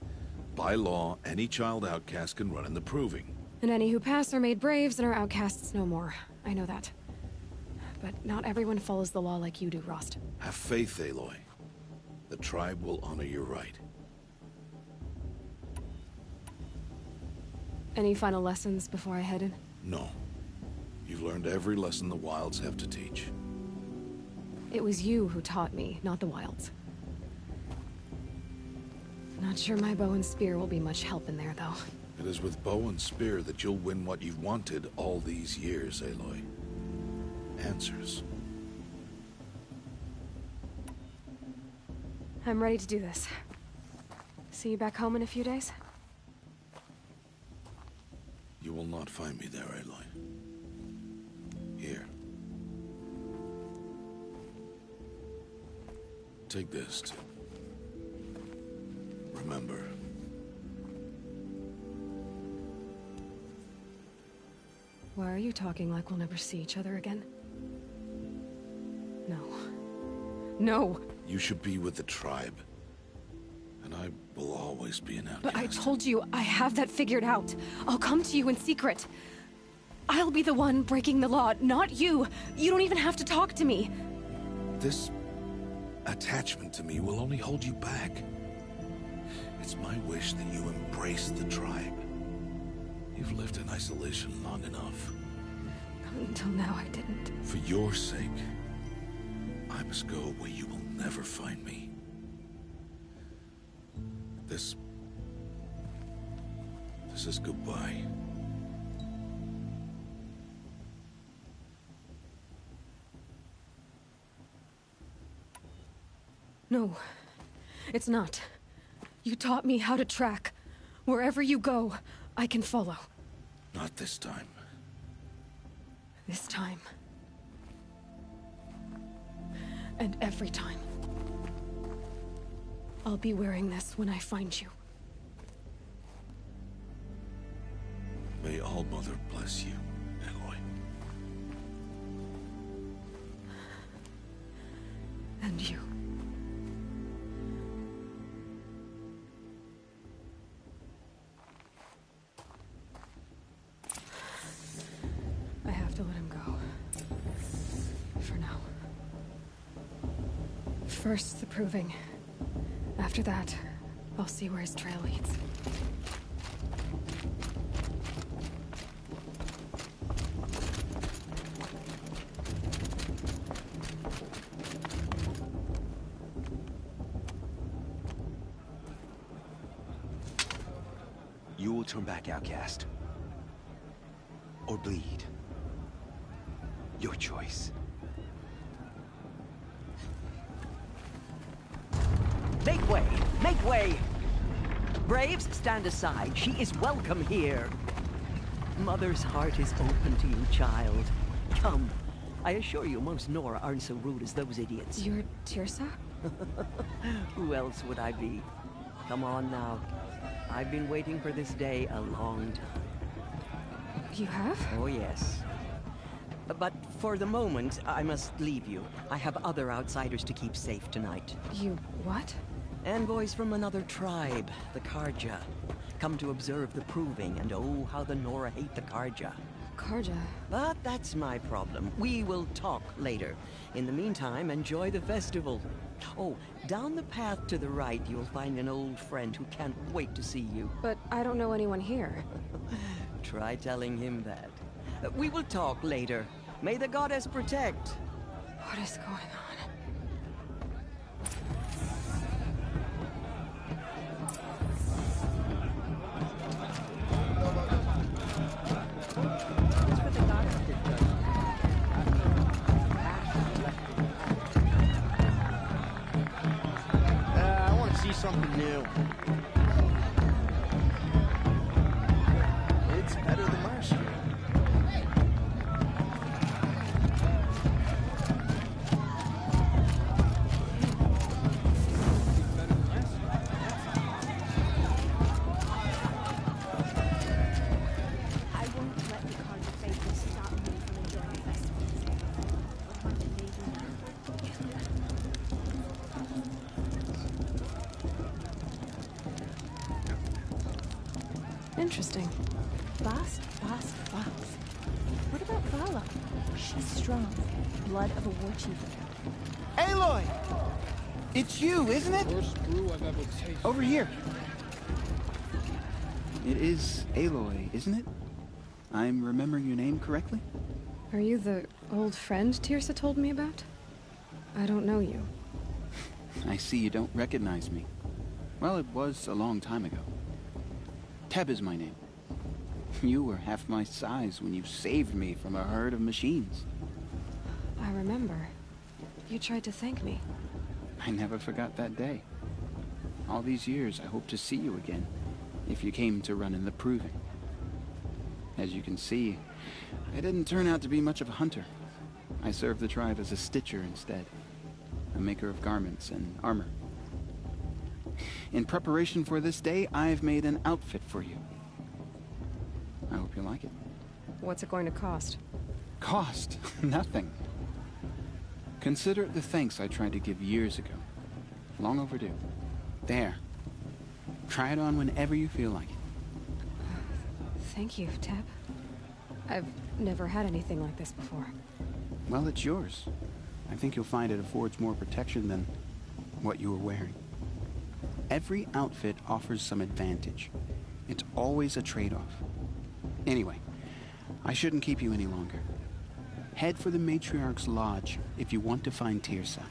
By law, any child outcast can run in the proving. And any who pass are made braves and are outcasts no more. I know that. But not everyone follows the law like you do, Rost. Have faith, Aloy. The tribe will honor your right. Any final lessons before I head in? No. You've learned every lesson the Wilds have to teach. It was you who taught me, not the Wilds. Not sure my bow and spear will be much help in there, though. It is with bow and spear that you'll win what you've wanted all these years, Aloy. Answers. I'm ready to do this. See you back home in a few days? You will not find me there, Aloy. Here. Take this to remember. Why are you talking like we'll never see each other again? No. No! You should be with the tribe. And I will always be an outcast. But I told you, I have that figured out. I'll come to you in secret. I'll be the one breaking the law, not you. You don't even have to talk to me. This attachment to me will only hold you back. It's my wish that you embrace the tribe. You've lived in isolation long enough. Until now, I didn't. For your sake, I must go where you will never find me. This is goodbye. No, it's not. You taught me how to track. Wherever you go, I can follow. Not this time. This time. And every time. I'll be wearing this when I find you. May All Mother bless you, Aloy. And you. I have to let him go. For now. First, the proving. After that, I'll see where his trail leads. You will turn back, outcast. Or bleed. Your choice. Make way! Make way! Braves, stand aside. She is welcome here. Mother's heart is open to you, child. Come, I assure you, most Nora aren't so rude as those idiots. You're Tirsa? Who else would I be? Come on now. I've been waiting for this day a long time. You have? Oh, yes. But for the moment, I must leave you. I have other outsiders to keep safe tonight. You what? Envoys from another tribe, the Karja. Come to observe the proving, and oh, how the Nora hate the Karja. Karja? But that's my problem. We will talk later. In the meantime, enjoy the festival. Oh, down the path to the right, you'll find an old friend who can't wait to see you. But I don't know anyone here. Try telling him that. We will talk later. May the goddess protect. What is going on? I want to see something new. It's better than last year. Interesting. Fast. What about Vala? She's strong. Blood of a war chief. Aloy! It's you, isn't it? Worst brew I've ever tasted. Over here. It is Aloy, isn't it? I'm remembering your name correctly? Are you the old friend Tirsa told me about? I don't know you. I see you don't recognize me. Well, it was a long time ago. Teb is my name. You were half my size when you saved me from a herd of machines. I remember. You tried to thank me. I never forgot that day. All these years, I hope to see you again, if you came to run in the proving. As you can see, I didn't turn out to be much of a hunter. I served the tribe as a stitcher instead, a maker of garments and armor. In preparation for this day, I've made an outfit for you. I hope you like it. What's it going to cost? Cost? Nothing. Consider it the thanks I tried to give years ago. Long overdue. There. Try it on whenever you feel like it. Thank you, Teb. I've never had anything like this before. Well, it's yours. I think you'll find it affords more protection than what you were wearing. Every outfit offers some advantage. It's always a trade-off. Anyway, I shouldn't keep you any longer. Head for the matriarch's lodge if you want to find Tirsa.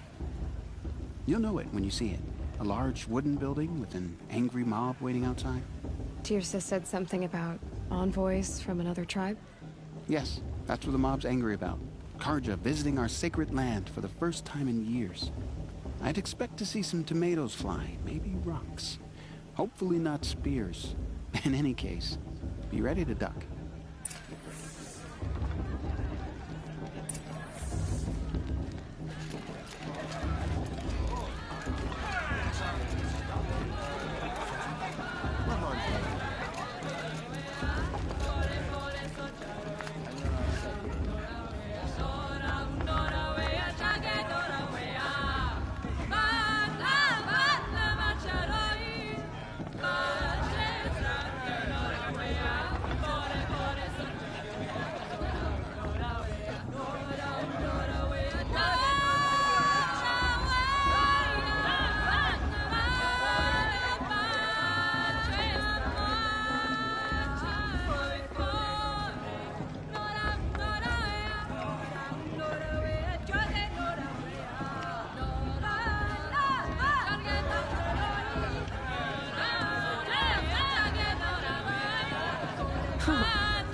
You'll know it when you see it. A large wooden building with an angry mob waiting outside. Tirsa said something about envoys from another tribe? Yes, that's what the mob's angry about. Karja visiting our sacred land for the first time in years. I'd expect to see some tomatoes fly, maybe rocks. Hopefully not spears. In any case, be ready to duck.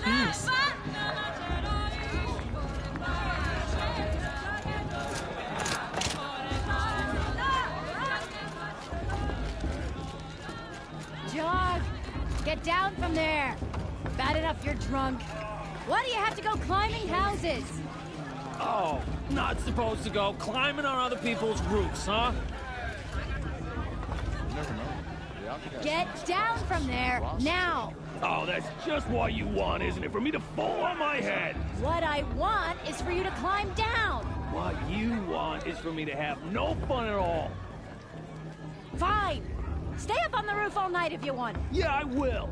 Nice. Dog! Get down from there! Bad enough you're drunk. Why do you have to go climbing houses? Oh, not supposed to go climbing on other people's roofs, huh? You never know. The outcast Get down from there, now! Oh, that's just what you want, isn't it? For me to fall on my head. What I want is for you to climb down! What you want is for me to have no fun at all. Fine! Stay up on the roof all night if you want. Yeah, I will.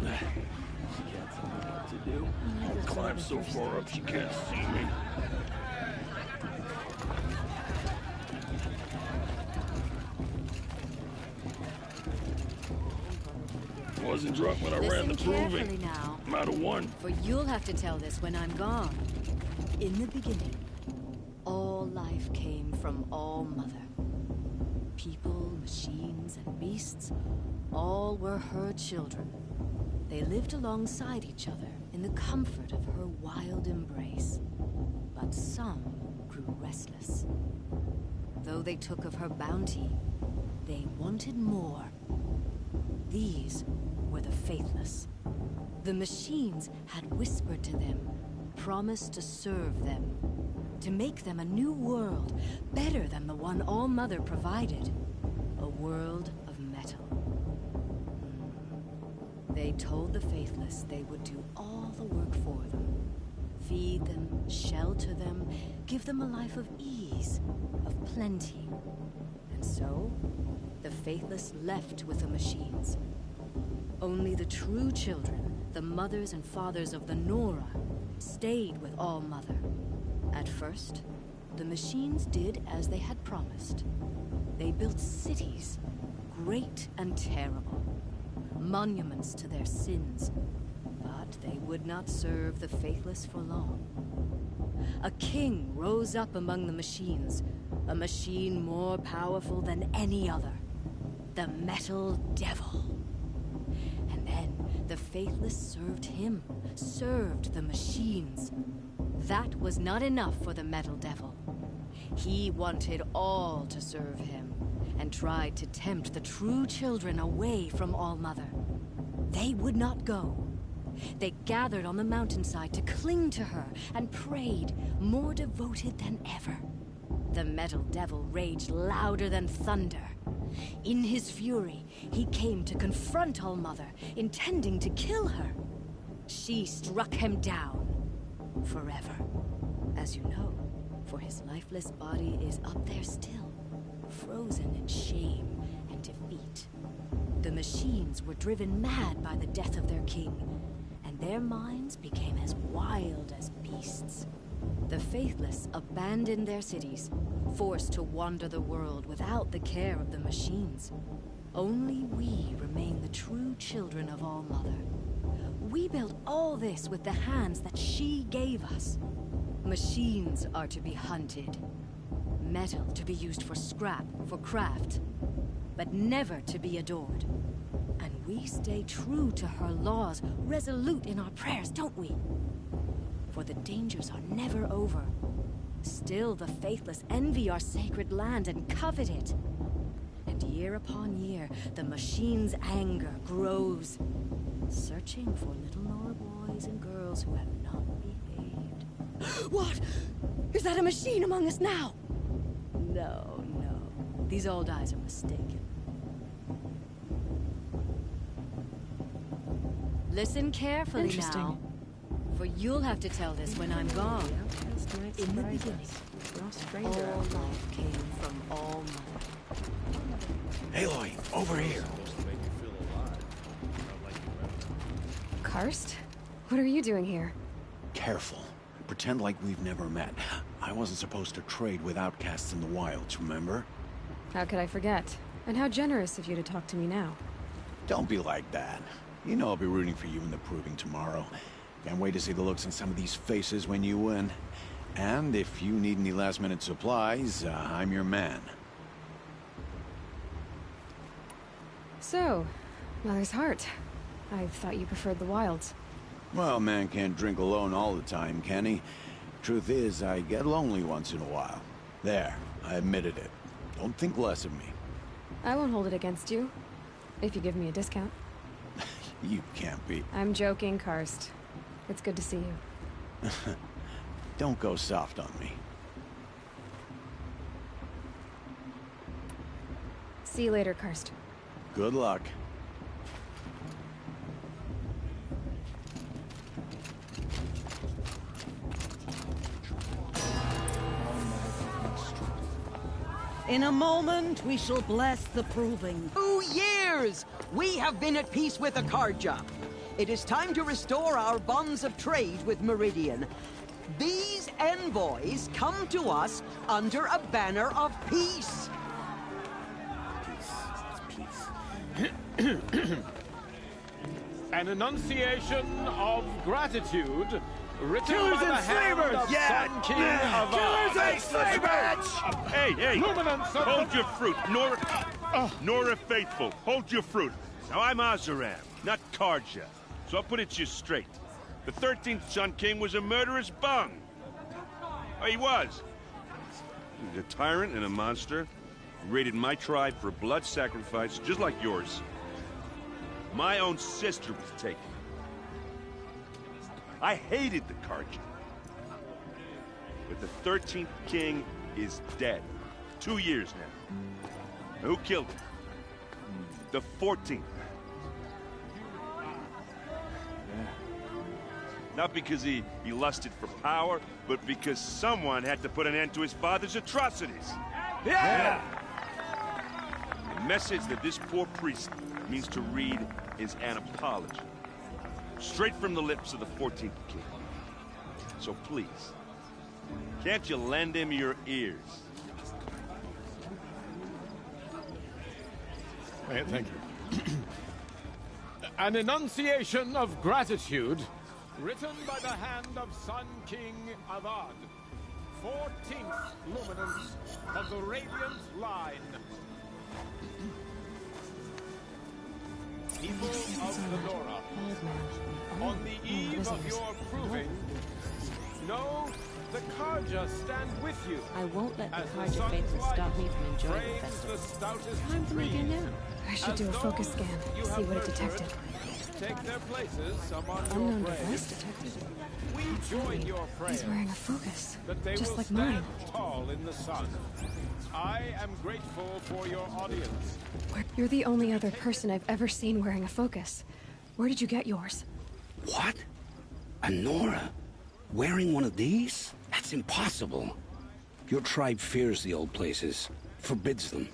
She can't tell me what to do. I'll climb so far up she can't see me. Wasn't drunk when I ran the Listen carefully proving. now. I'm out of one. For you'll have to tell this when I'm gone. In the beginning, all life came from All Mother. People, machines, and beasts, all were her children. They lived alongside each other in the comfort of her wild embrace. But some grew restless. Though they took of her bounty, they wanted more. These were the faithless. The machines had whispered to them, promised to serve them, to make them a new world, better than the one All Mother provided. A world of metal. They told the faithless they would do all the work for them. Feed them, shelter them, give them a life of ease, of plenty. And so, the faithless left with the machines. Only the true children, the mothers and fathers of the Nora, stayed with All Mother. At first, the machines did as they had promised. They built cities, great and terrible, monuments to their sins, but they would not serve the faithless for long. A king rose up among the machines, a machine more powerful than any other, the Metal Devil. And then the faithless served him, served the machines. That was not enough for the Metal Devil. He wanted all to serve him, and tried to tempt the true children away from All Mother. They would not go. They gathered on the mountainside to cling to her and prayed, more devoted than ever. The Metal Devil raged louder than thunder. In his fury, he came to confront All Mother, intending to kill her. She struck him down forever. As you know, for his lifeless body is up there still, frozen in shame and defeat. The machines were driven mad by the death of their king, and their minds became as wild as beasts. The faithless abandoned their cities, forced to wander the world without the care of the machines. Only we remain the true children of All Mother. We built all this with the hands that she gave us. Machines are to be hunted. Metal to be used for scrap, for craft. But never to be adored. And we stay true to her laws, resolute in our prayers, don't we? For the dangers are never over. Still the faithless envy our sacred land and covet it. And year upon year, the machine's anger grows, searching for little Nora boys and girls who have not behaved. What? Is that a machine among us now? No, no. These old eyes are mistaken. Listen carefully now, for you'll have to tell this when I'm gone. In the beginning, all life came from All Mother. Aloy, over here. Karst? What are you doing here? Careful. Pretend like we've never met. I wasn't supposed to trade with outcasts in the wilds, remember? How could I forget? And how generous of you to talk to me now. Don't be like that. You know I'll be rooting for you in the proving tomorrow. Can't wait to see the looks on some of these faces when you win. And if you need any last-minute supplies, I'm your man. So, Mother's Heart. I thought you preferred the wilds. Well, man can't drink alone all the time, can he? Truth is, I get lonely once in a while. There, I admitted it. Don't think less of me. I won't hold it against you, if you give me a discount. You can't be. I'm joking, Karst. It's good to see you. Don't go soft on me. See you later, Karst. Good luck. In a moment, we shall bless the proving. 2 years! We have been at peace with Akarja. It is time to restore our bonds of trade with Meridian. These envoys come to us under a banner of peace. An enunciation of gratitude written Killers by the and hand slavers! of Yeah! Sun King of Killers and slavers! Hey, hey! Luminance of Hold your fruit, Nora. Nora Faithful, hold your fruit. Now I'm Azaram, not Karja, so I'll put it to you straight. The 13th Sun King was a murderous bung. Oh, he was. He was a tyrant and a monster. He raided my tribe for blood sacrifice, just like yours. My own sister was taken. I hated the Karja. But the 13th king is dead. 2 years now. Who killed him? The 14th. Not because he lusted for power, but because someone had to put an end to his father's atrocities. Yeah! The message that this poor priest means to read is an apology. Straight from the lips of the 14th king. So please, can't you lend him your ears? Thank you. An enunciation of gratitude written by the hand of Sun King Avad, 14th luminance of the Radiant Line. People of the Nora, on the eve of your proving, know the Karja stand with you. I won't let the As Karja sun's faithful light stop me from enjoying the frames festival. the stoutest Time for me to trees. now. I should do a focus scan, You see have what it nurtured, detected. Take their places among Unknown your device braves. detected. We join your prayers He's wearing a focus, that they just will like stand mine. tall in the sun. I am grateful for your audience. You're the only other person I've ever seen wearing a focus. Where did you get yours? What? A Nora? Wearing one of these? That's impossible. Your tribe fears the old places, forbids them.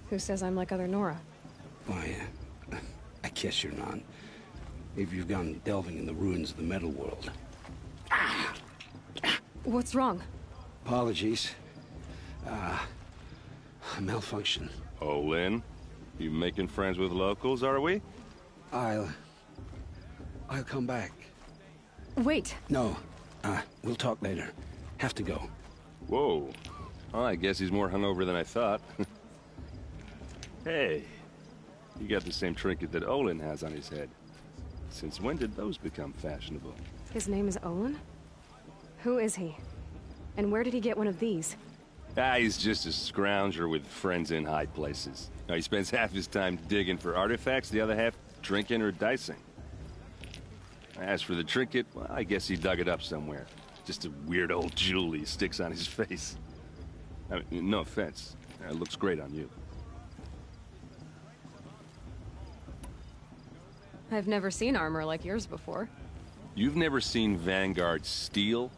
Who says I'm like other Nora? Why, I guess you're not. If you've gone delving in the ruins of the metal world. What's wrong? Apologies. A malfunction. Oh, Lynn? You making friends with locals, are we? I'll come back. Wait. No. We'll talk later. Have to go. Whoa. Well, I guess he's more hungover than I thought. Hey, you got the same trinket that Olin has on his head. Since when did those become fashionable? His name is Olin? Who is he? And where did he get one of these? He's just a scrounger with friends in high places. Now, he spends half his time digging for artifacts, the other half drinking or dicing. As for the trinket, well, I guess he dug it up somewhere. Just a weird old jewel he sticks on his face. I mean, no offense. It looks great on you. I've never seen armor like yours before. You've never seen Vanguard steel?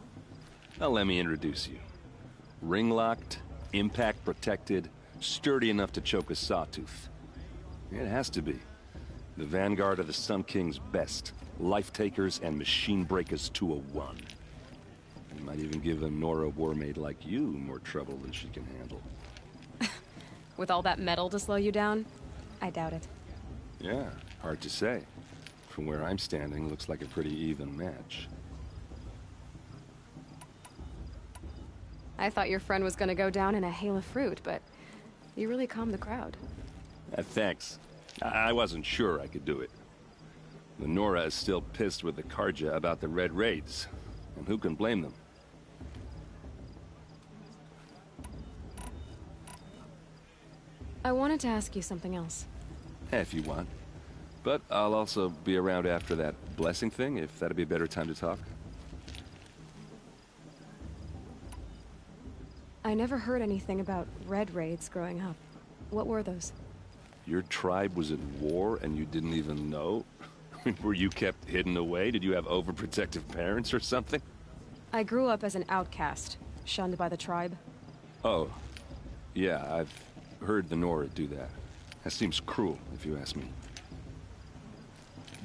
Well, let me introduce you. Ring-locked, impact-protected, sturdy enough to choke a sawtooth. It has to be. The Vanguard of the Sun King's best. Life-takers and machine-breakers to a one. You might even give a Nora warmaid like you more trouble than she can handle. With all that metal to slow you down? I doubt it. Yeah, hard to say. From where I'm standing, looks like a pretty even match. I thought your friend was gonna go down in a hail of fruit, but you really calmed the crowd. Thanks. I wasn't sure I could do it. The Nora is still pissed with the Karja about the Red Raids, and who can blame them? I wanted to ask you something else. If you want. But I'll also be around after that blessing thing, if that'd be a better time to talk. I never heard anything about red raids growing up. What were those? Your tribe was at war and you didn't even know? Were you kept hidden away? Did you have overprotective parents or something? I grew up as an outcast, shunned by the tribe. Oh, yeah, I've heard the Nora do that. That seems cruel, if you ask me.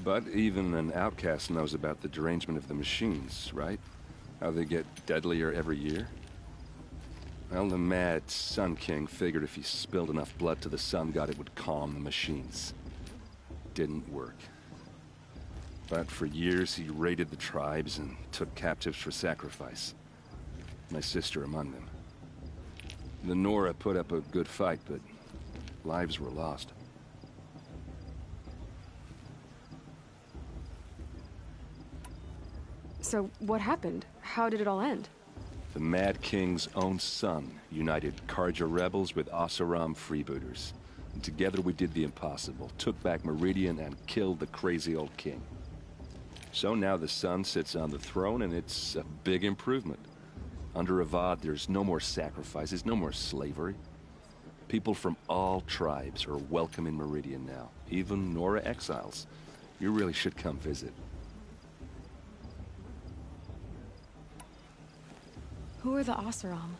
But even an outcast knows about the derangement of the machines, right? How they get deadlier every year? Well, the mad Sun King figured if he spilled enough blood to the Sun God, it would calm the machines. Didn't work. But for years, he raided the tribes and took captives for sacrifice. My sister among them. The Nora put up a good fight, but lives were lost. So, what happened? How did it all end? The Mad King's own son united Karja rebels with Oseram freebooters. And together we did the impossible, took back Meridian and killed the crazy old king. So now the son sits on the throne and it's a big improvement. Under Avad, there's no more sacrifices, no more slavery. People from all tribes are welcome in Meridian now, even Nora exiles. You really should come visit. Who are the Oseram?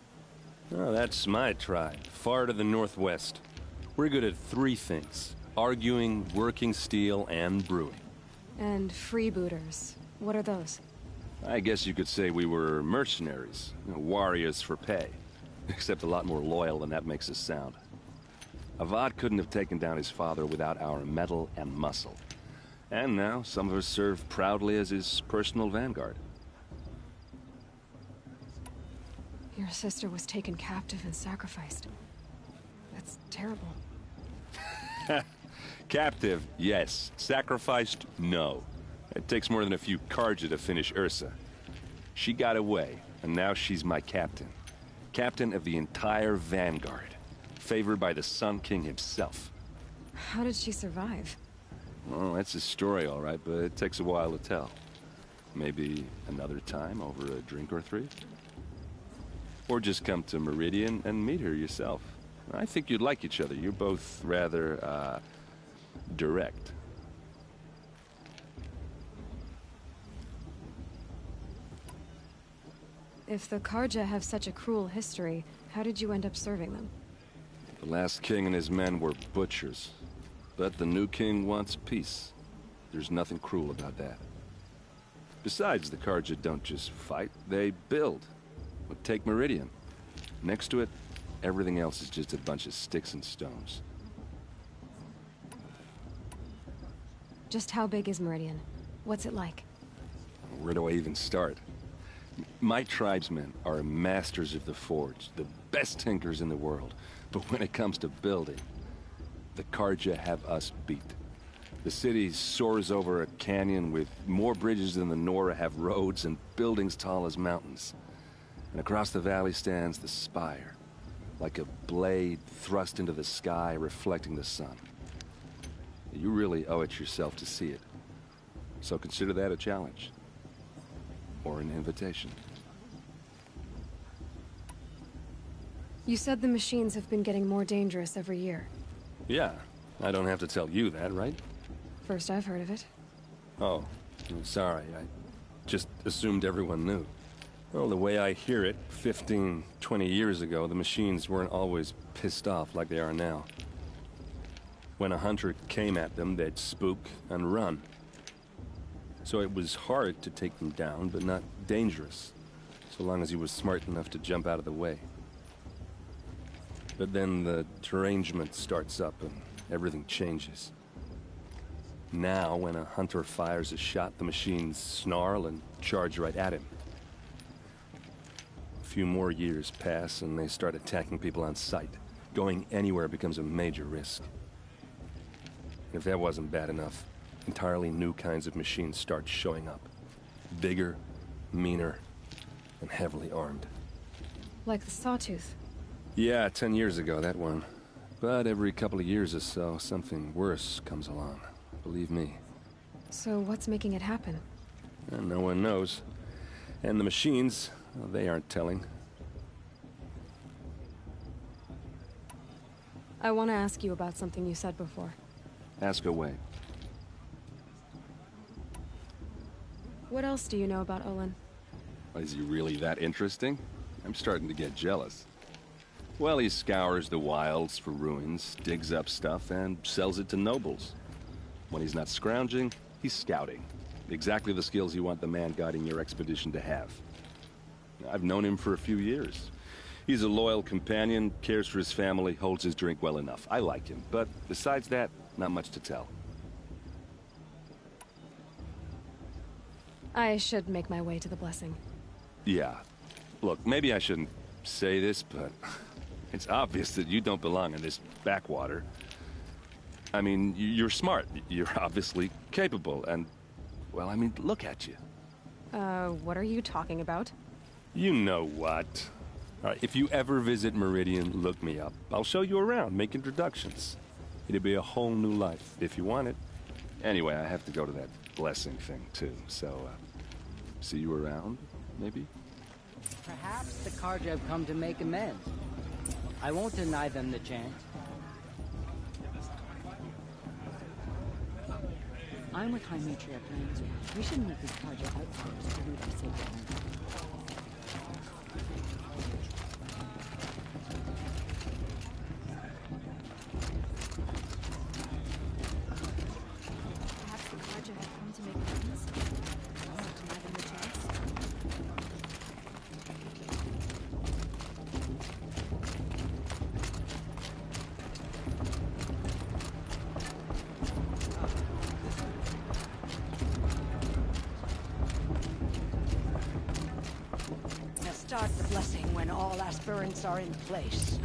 Oh, that's my tribe, far to the northwest. We're good at three things: arguing, working steel, and brewing. And freebooters. What are those? I guess you could say we were mercenaries, warriors for pay. Except a lot more loyal than that makes us sound. Avad couldn't have taken down his father without our metal and muscle. And now, some of us serve proudly as his personal vanguard. Your sister was taken captive and sacrificed. That's terrible. Captive, yes. Sacrificed, no. It takes more than a few Karja to finish Ursa. She got away, and now she's my captain. Captain of the entire vanguard. Favored by the Sun King himself. How did she survive? Well, that's a story, all right, but it takes a while to tell. Maybe another time over a drink or three? Or just come to Meridian and meet her yourself. I think you'd like each other. You're both rather, direct. If the Karja have such a cruel history, how did you end up serving them? The last king and his men were butchers. But the new king wants peace. There's nothing cruel about that. Besides, the Karja don't just fight, they build. But take Meridian. Next to it, everything else is just a bunch of sticks and stones. Just how big is Meridian? What's it like? Where do I even start? My tribesmen are masters of the forge, the best tinkers in the world. But when it comes to building, the Karja have us beat. The city soars over a canyon with more bridges than the Nora have roads and buildings tall as mountains. And across the valley stands the spire, like a blade thrust into the sky reflecting the sun. You really owe it yourself to see it. So consider that a challenge. Or an invitation. You said the machines have been getting more dangerous every year. Yeah, I don't have to tell you that, right? First I've heard of it. Oh, I'm sorry. I just assumed everyone knew. Well, the way I hear it, 15, 20 years ago, the machines weren't always pissed off like they are now. When a hunter came at them, they'd spook and run. So it was hard to take them down, but not dangerous, so long as he was smart enough to jump out of the way. But then the derangement starts up and everything changes. Now, when a hunter fires a shot, the machines snarl and charge right at him. A few more years pass and they start attacking people on sight. Going anywhere becomes a major risk. If that wasn't bad enough, entirely new kinds of machines start showing up. Bigger, meaner, and heavily armed. Like the Sawtooth. Yeah, 10 years ago, that one. But every couple of years or so, something worse comes along. Believe me. So what's making it happen? And no one knows. And the machines, well, they aren't telling. I want to ask you about something you said before. Ask away. What else do you know about Olin? Is he really that interesting? I'm starting to get jealous. Well, he scours the wilds for ruins, digs up stuff, and sells it to nobles. When he's not scrounging, he's scouting. Exactly the skills you want the man guiding your expedition to have. I've known him for a few years. He's a loyal companion, cares for his family, holds his drink well enough. I like him, but besides that, not much to tell. I should make my way to the blessing. Yeah. Look, maybe I shouldn't say this, but it's obvious that you don't belong in this backwater. I mean, you're smart. You're obviously capable, and, well, I mean, look at you. What are you talking about? You know what. All right, if you ever visit Meridian, look me up. I'll show you around, make introductions. It'll be a whole new life, if you want it. Anyway, I have to go to that blessing thing, too, so, see you around, maybe? Perhaps the Carja have come to make amends. I won't deny them the chance. I'm with High Matriarch Lands. We should meet these Carja outsiders to root our sacred land. Perhaps the Carja have come to make amends. I won't deny them the chance. Start the blessing when all aspirants are in place.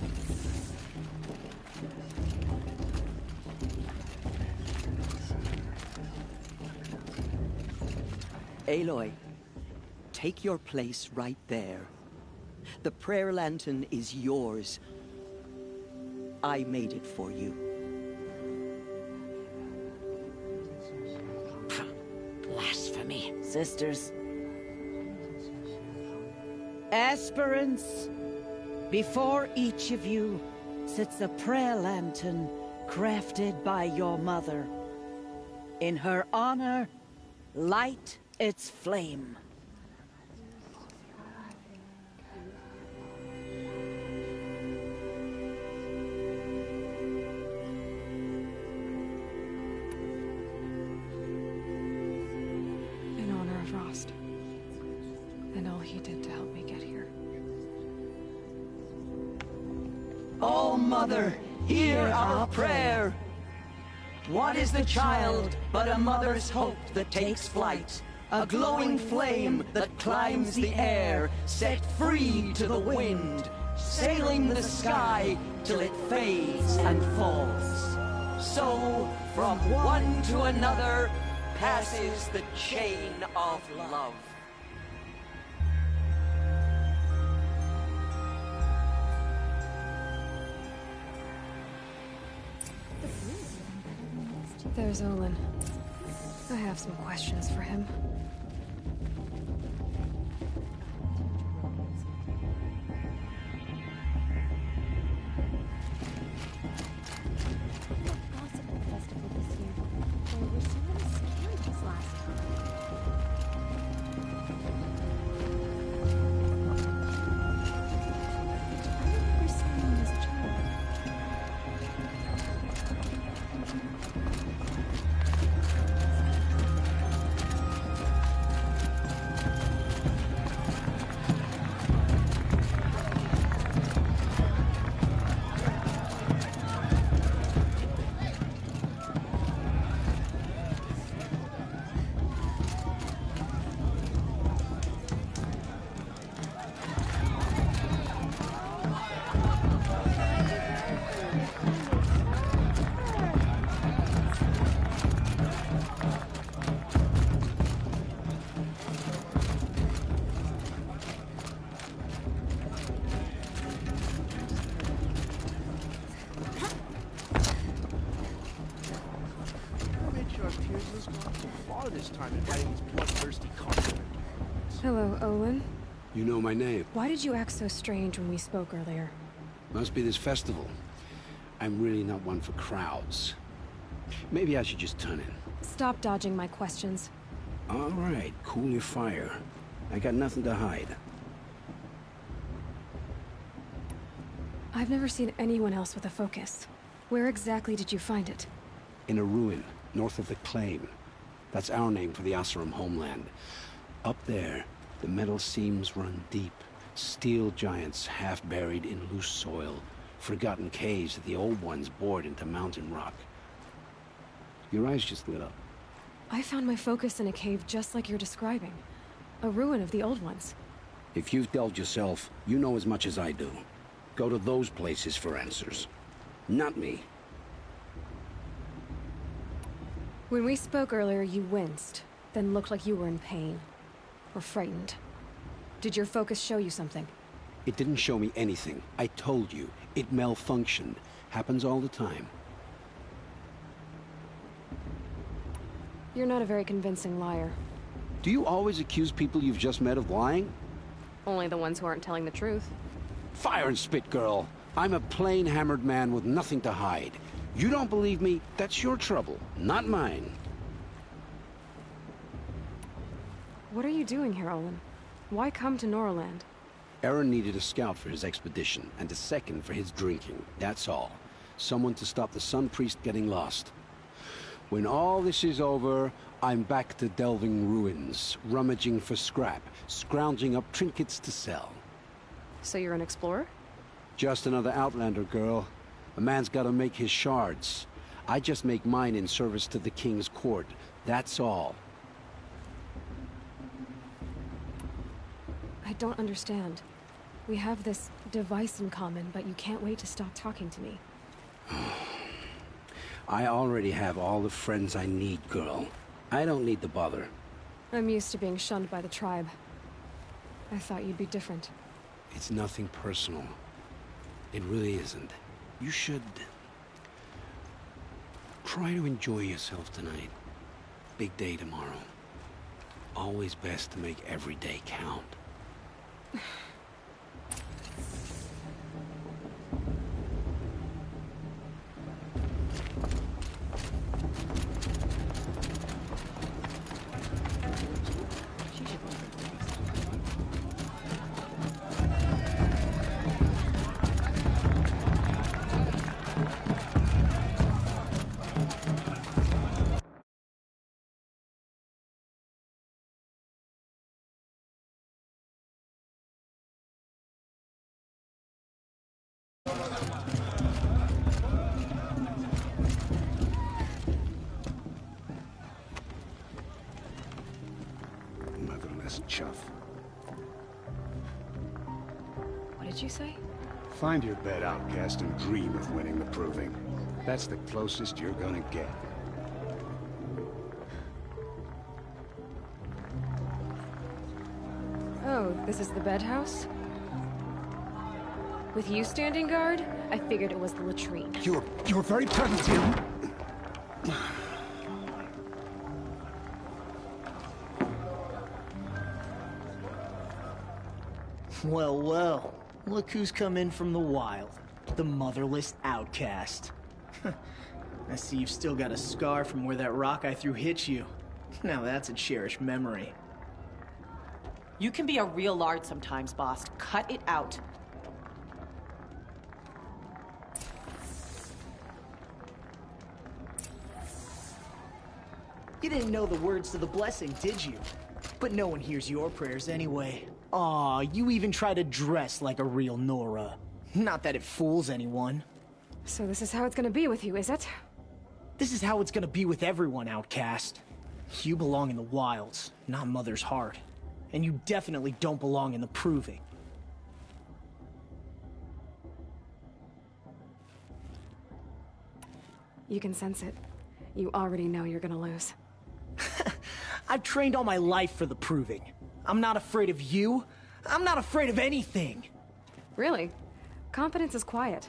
Aloy, take your place right there. The prayer lantern is yours. I made it for you. Blasphemy. Sisters. Aspirants, before each of you sits a prayer lantern crafted by your mother. In her honor, light its flame. In honor of Rost. And all he did to help me get here. Oh, Mother, hear our prayer. What is the child but a mother's hope that takes flight? A glowing flame that climbs the air, set free to the wind, sailing the sky till it fades and falls. So, from one to another, passes the chain of love. There's Olin. I have some questions for him. Festival this year. There were so many scandals last time. I remember seeing him as a child. This time inviting these bloodthirsty convicts. Hello, Olin. You know my name. Why did you act so strange when we spoke earlier? Must be this festival. I'm really not one for crowds. Maybe I should just turn in. Stop dodging my questions. All right, cool your fire. I got nothing to hide. I've never seen anyone else with a focus. Where exactly did you find it? In a ruin, north of the Claim. That's our name for the Oseram homeland. Up there, the metal seams run deep. Steel giants half buried in loose soil. Forgotten caves that the old ones bored into mountain rock. Your eyes just lit up. I found my focus in a cave just like you're describing. A ruin of the old ones. If you've delved yourself, you know as much as I do. Go to those places for answers. Not me. When we spoke earlier, you winced, then looked like you were in pain. Or frightened. Did your focus show you something? It didn't show me anything. I told you. It malfunctioned. Happens all the time. You're not a very convincing liar. Do you always accuse people you've just met of lying? Only the ones who aren't telling the truth. Fire and spit, girl. I'm a plain hammered man with nothing to hide. You don't believe me, that's your trouble, not mine. What are you doing here, Olin? Why come to Noraland? Aaron needed a scout for his expedition, and a second for his drinking, that's all. Someone to stop the Sun Priest getting lost. When all this is over, I'm back to delving ruins, rummaging for scrap, scrounging up trinkets to sell. So you're an explorer? Just another Outlander, girl. A man's gotta make his shards. I just make mine in service to the King's court, that's all. I don't understand. We have this device in common, but you can't wait to stop talking to me. I already have all the friends I need, girl. I don't need the bother. I'm used to being shunned by the tribe. I thought you'd be different. It's nothing personal. It really isn't. You should... try to enjoy yourself tonight. Big day tomorrow. Always best to make every day count. Motherless chuff. What did you say? Find your bed, outcast, and dream of winning the proving. That's the closest you're gonna get. Oh, this is the bedhouse? With you standing guard, I figured it was the latrine. You're very present here. Well, well. Look who's come in from the wild. The motherless outcast. I see you've still got a scar from where that rock I threw hit you. Now that's a cherished memory. You can be a real lard sometimes, boss. Cut it out. You didn't know the words to the blessing, did you? But no one hears your prayers anyway. Aw, you even try to dress like a real Nora. Not that it fools anyone. So this is how it's gonna be with you, is it? This is how it's gonna be with everyone, outcast. You belong in the wilds, not Mother's heart. And you definitely don't belong in the proving. You can sense it. You already know you're gonna lose. I've trained all my life for the proving. I'm not afraid of you. I'm not afraid of anything. Really? Confidence is quiet.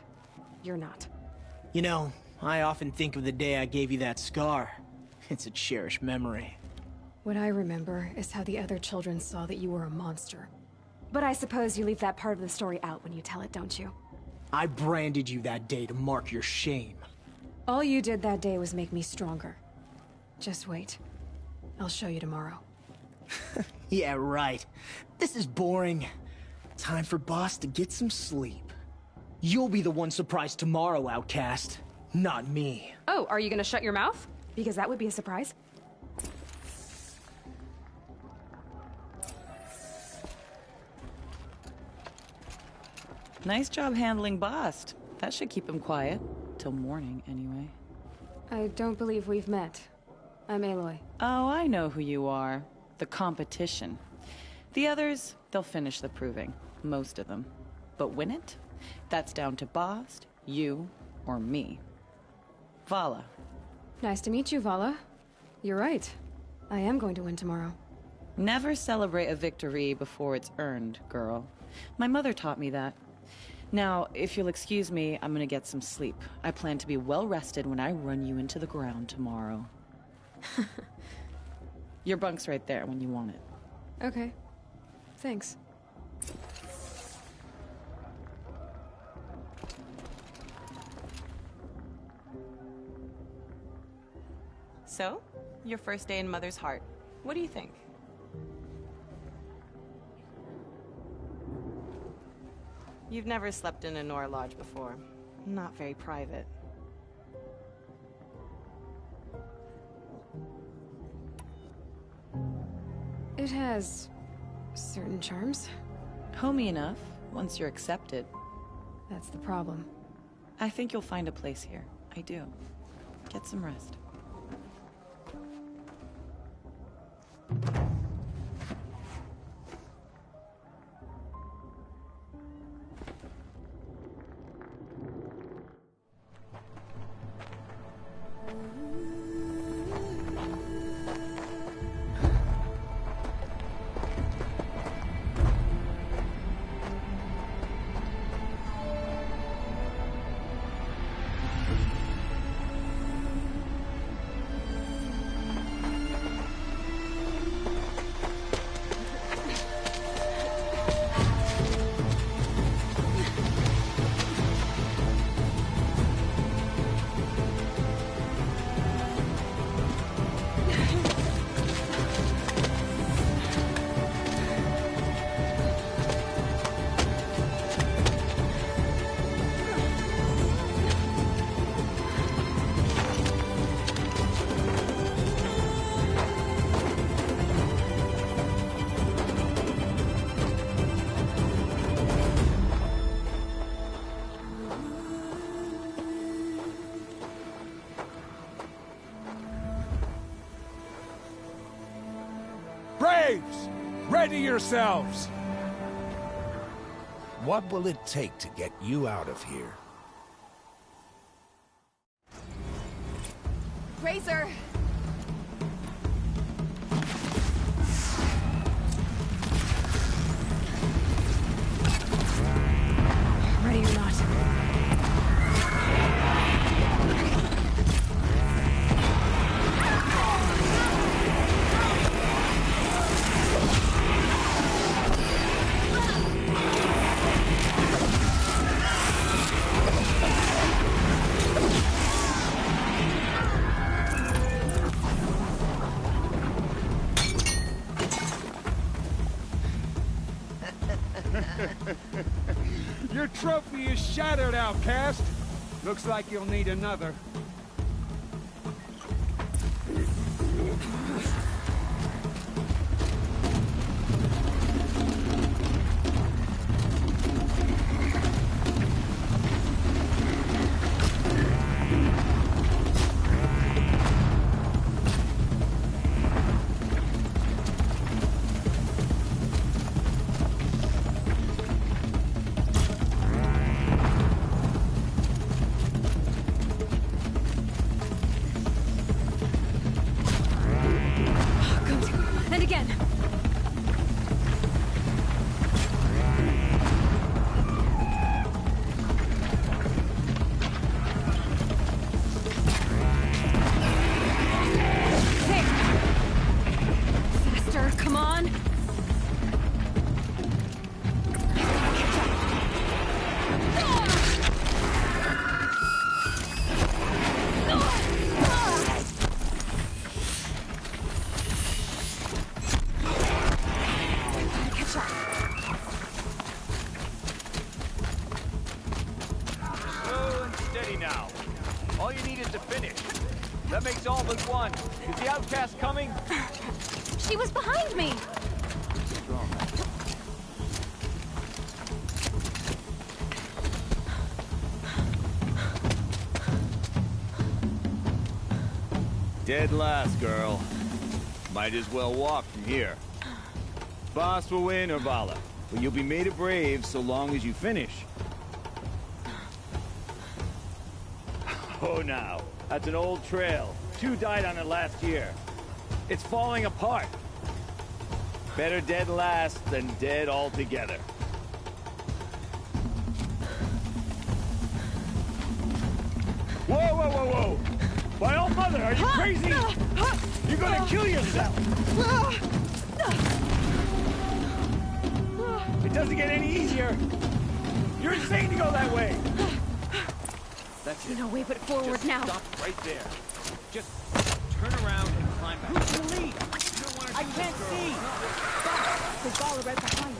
You're not. You know, I often think of the day I gave you that scar. It's a cherished memory. What I remember is how the other children saw that you were a monster. But I suppose you leave that part of the story out when you tell it, don't you? I branded you that day to mark your shame. All you did that day was make me stronger. Just wait. I'll show you tomorrow. Yeah, right. This is boring. Time for Boss to get some sleep. You'll be the one surprised tomorrow, outcast. Not me. Oh, are you gonna shut your mouth? Because that would be a surprise. Nice job handling Bast. That should keep him quiet. Till morning, anyway. I don't believe we've met. I'm Aloy. Oh, I know who you are. The competition. The others, they'll finish the proving. Most of them. But win it? That's down to Bast, you, or me. Vala. Nice to meet you, Vala. You're right. I am going to win tomorrow. Never celebrate a victory before it's earned, girl. My mother taught me that. Now, if you'll excuse me, I'm gonna get some sleep. I plan to be well rested when I run you into the ground tomorrow. Your bunk's right there when you want it. Okay. Thanks. So, your first day in Mother's Heart. What do you think? You've never slept in a Nora lodge before. Not very private. It has certain charms. Homey enough, once you're accepted. That's the problem. I think you'll find a place here. I do. Get some rest. Braves! Ready yourselves! What will it take to get you out of here? Razor! Ready or not. Your trophy is shattered, outcast. Looks like you'll need another. one. Is the outcast coming? She was behind me! Dead last, girl. Might as well walk from here. Boss will win or Vala, but you'll be made a brave so long as you finish. Oh, now. That's an old trail. 2 died on it last year. It's falling apart. Better dead last than dead altogether. Whoa, whoa, whoa, whoa! My old mother, are you crazy? You're gonna kill yourself! It doesn't get any easier! You're insane to go that way! That's it. No way but forward Just now. stop right there. Just turn around and climb back. Who's the lead? I can't see! There's Vala right behind.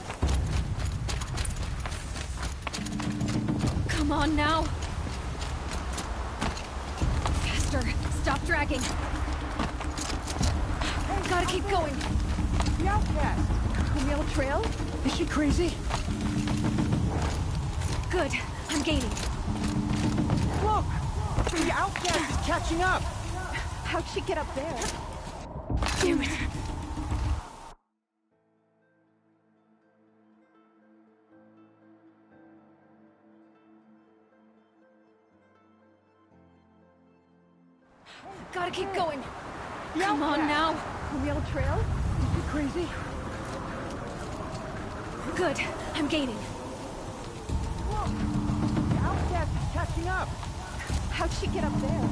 Come on now. Faster. Stop dragging. Gotta keep going. The outcast! On the old trail? Is she crazy? Good. I'm gaining. Look! The outcast is catching up! How'd she get up there? Damn it. Gotta keep going. Come on now. On the old trail? Is she crazy? Good. I'm gaining. Look! The outcast is catching up! How'd she get up there?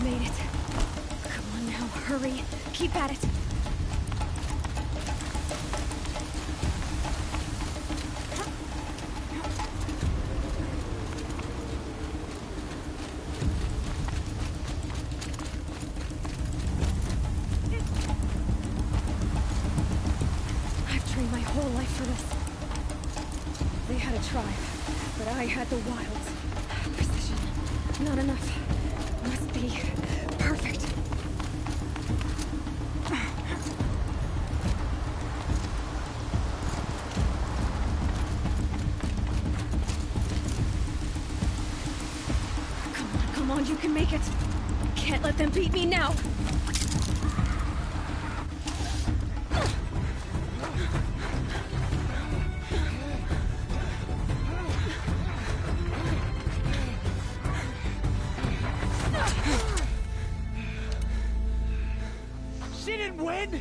Made it. Come on now, hurry. Keep at it. I've trained my whole life for this. They had a tribe, but I had the wilds. Precision. Not enough. Must be perfect. Come on, you can make it. Can't let them beat me now. She didn't win!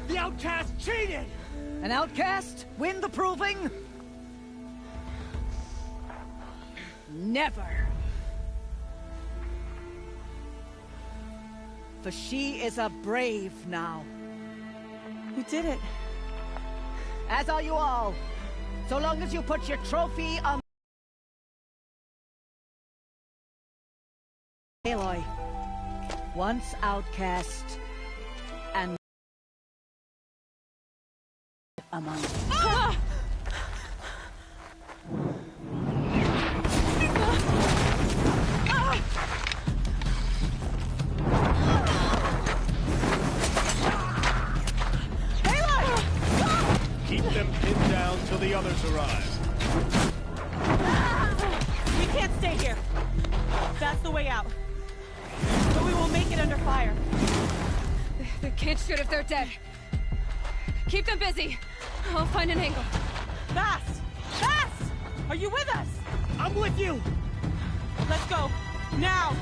The outcast cheated! An outcast? Win the proving? Never. For she is a brave now. You did it. As are you all. So long as you put your trophy on... Aloy. Once outcast, and among Ah! Keep them pinned down till the others arrive. We can't stay here. That's the way out. But we will make it under fire. They can't shoot if they're dead. Keep them busy. I'll find an angle. Fast! Fast! Are you with us? I'm with you! Let's go. Now!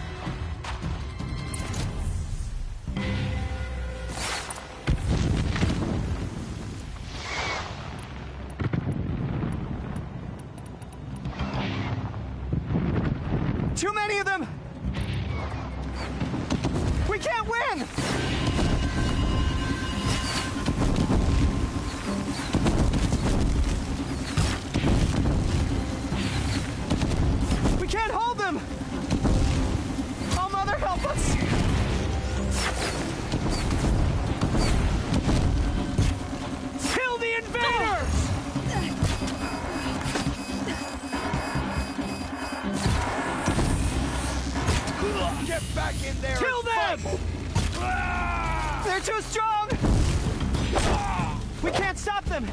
Get back in there! Kill them! They're too strong! We can't stop them!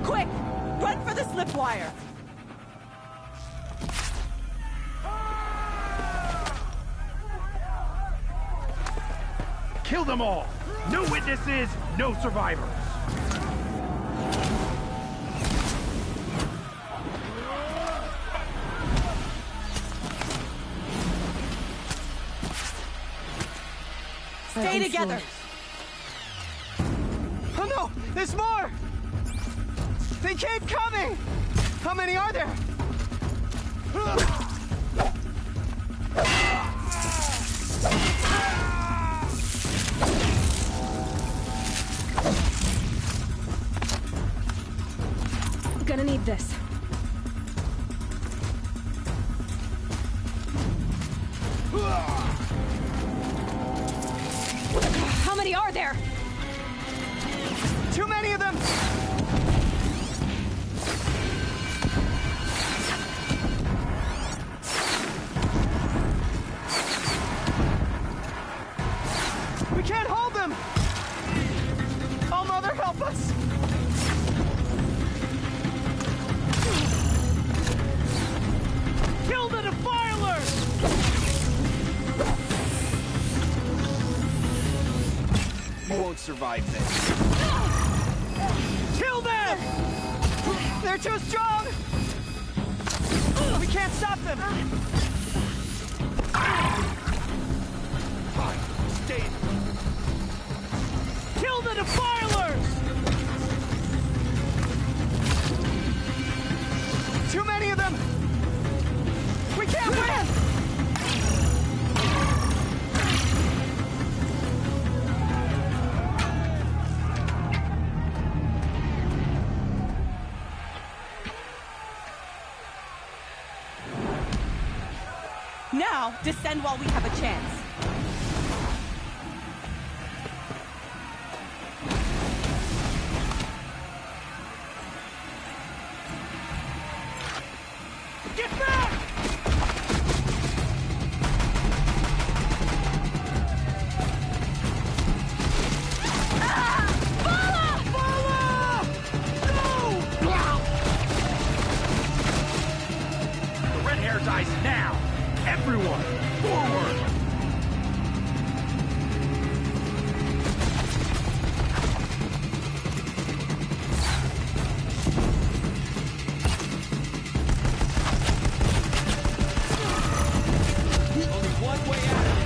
Quick! Run for the slip wire! Kill them all! No witnesses, no survivors! Stay together! Oh no! There's more! They keep coming! How many are there? Gonna need this. How many are there? Too many of them! We can't hold them! Oh, Mother, help us! Kill the defilers! You won't survive this. Kill them! They're too strong! We can't stop them! Fine, stay. Kill the defilers! Too many of them! We can't win! Now, descend while we have a chance. Get back! The red hair dies now! Everyone, forward! Only one way out of it.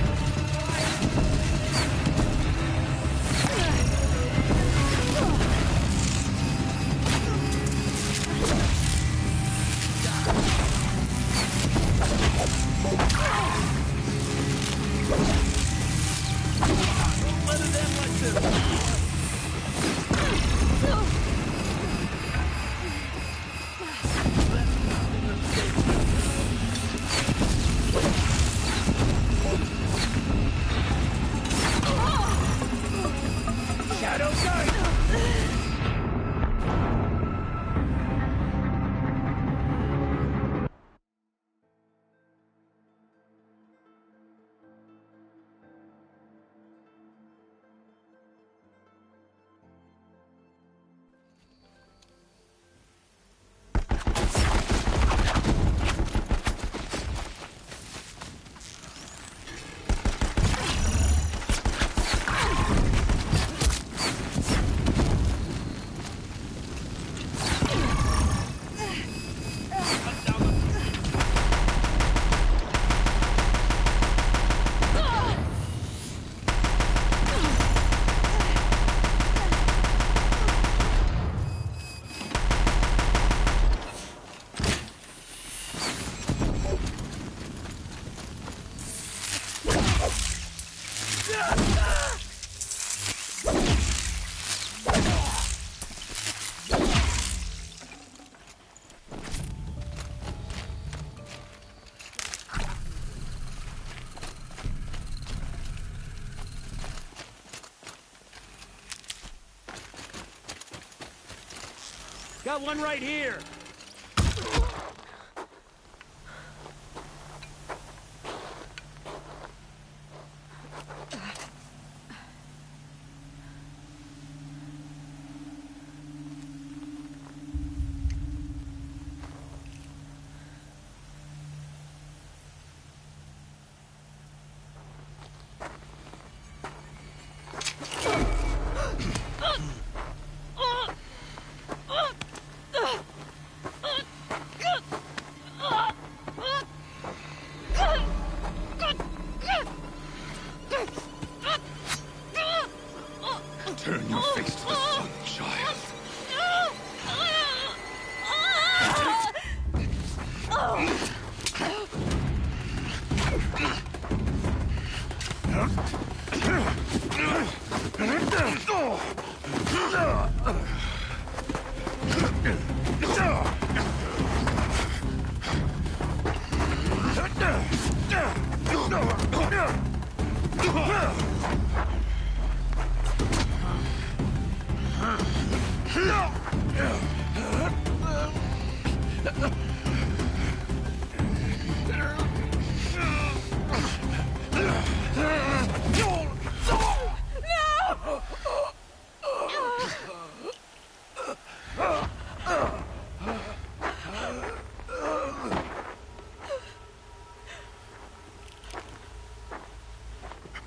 Shadow Knight! Got one right here! Turn your face to the sun, child.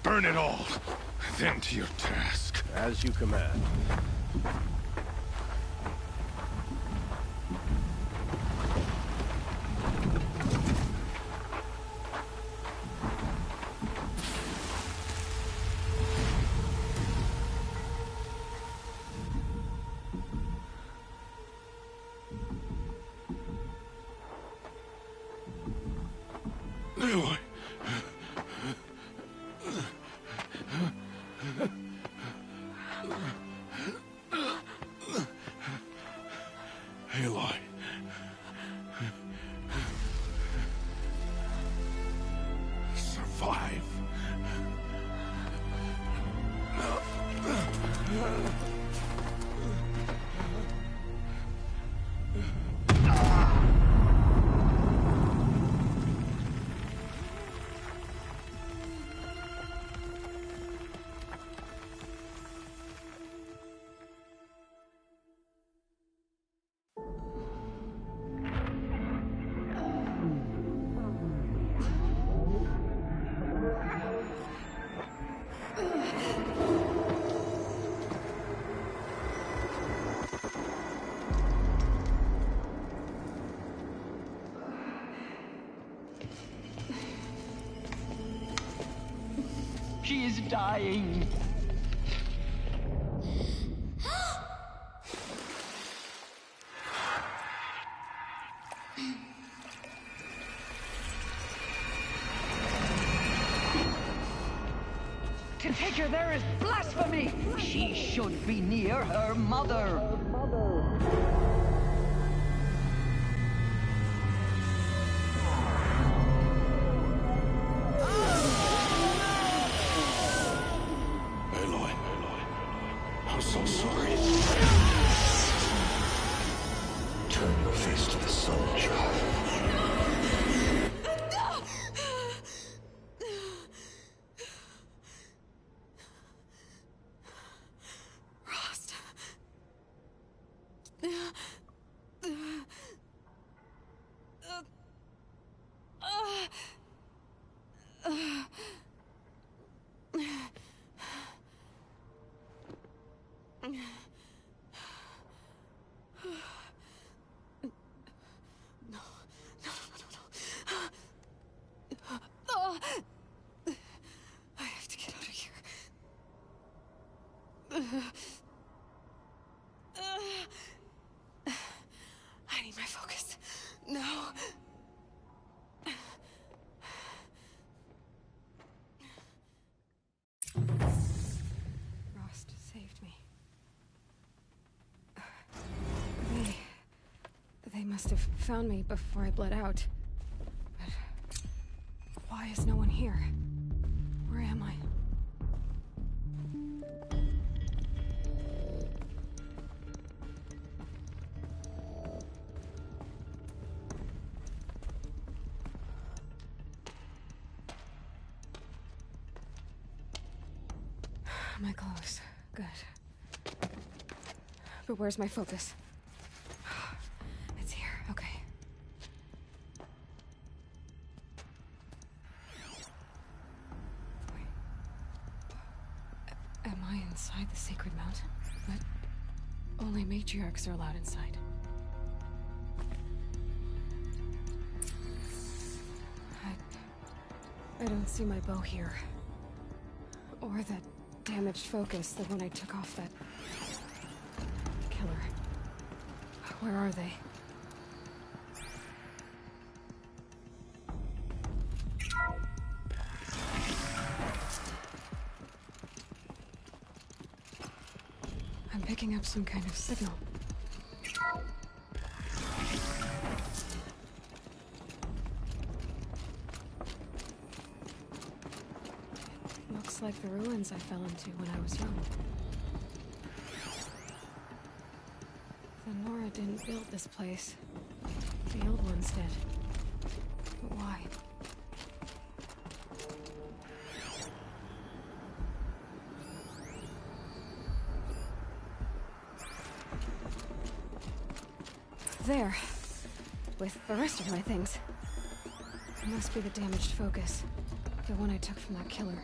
Burn it all, then to your task. As you command. Aloy. Aloy. Survive. She is dying. To take her there is blasphemy. She should be near her mother. Aloy. I'm so sorry. Turn your face to the sun, child. Rost. I have to get out of here. I need my focus. No. Rost saved me. They must have found me before I bled out. But why is no one here? Where am I? My clothes. Good. But where's my focus? It's here. Okay. Wait. Am I inside the sacred mountain? But only matriarchs are allowed inside. I don't see my bow here. Or that damaged focus, the one I took off that killer. Where are they? I'm picking up some kind of signal. Looks like the ruins I fell into when I was young. The Nora didn't build this place. The old ones did. But why? There. With the rest of my things. It must be the damaged focus. The one I took from that killer.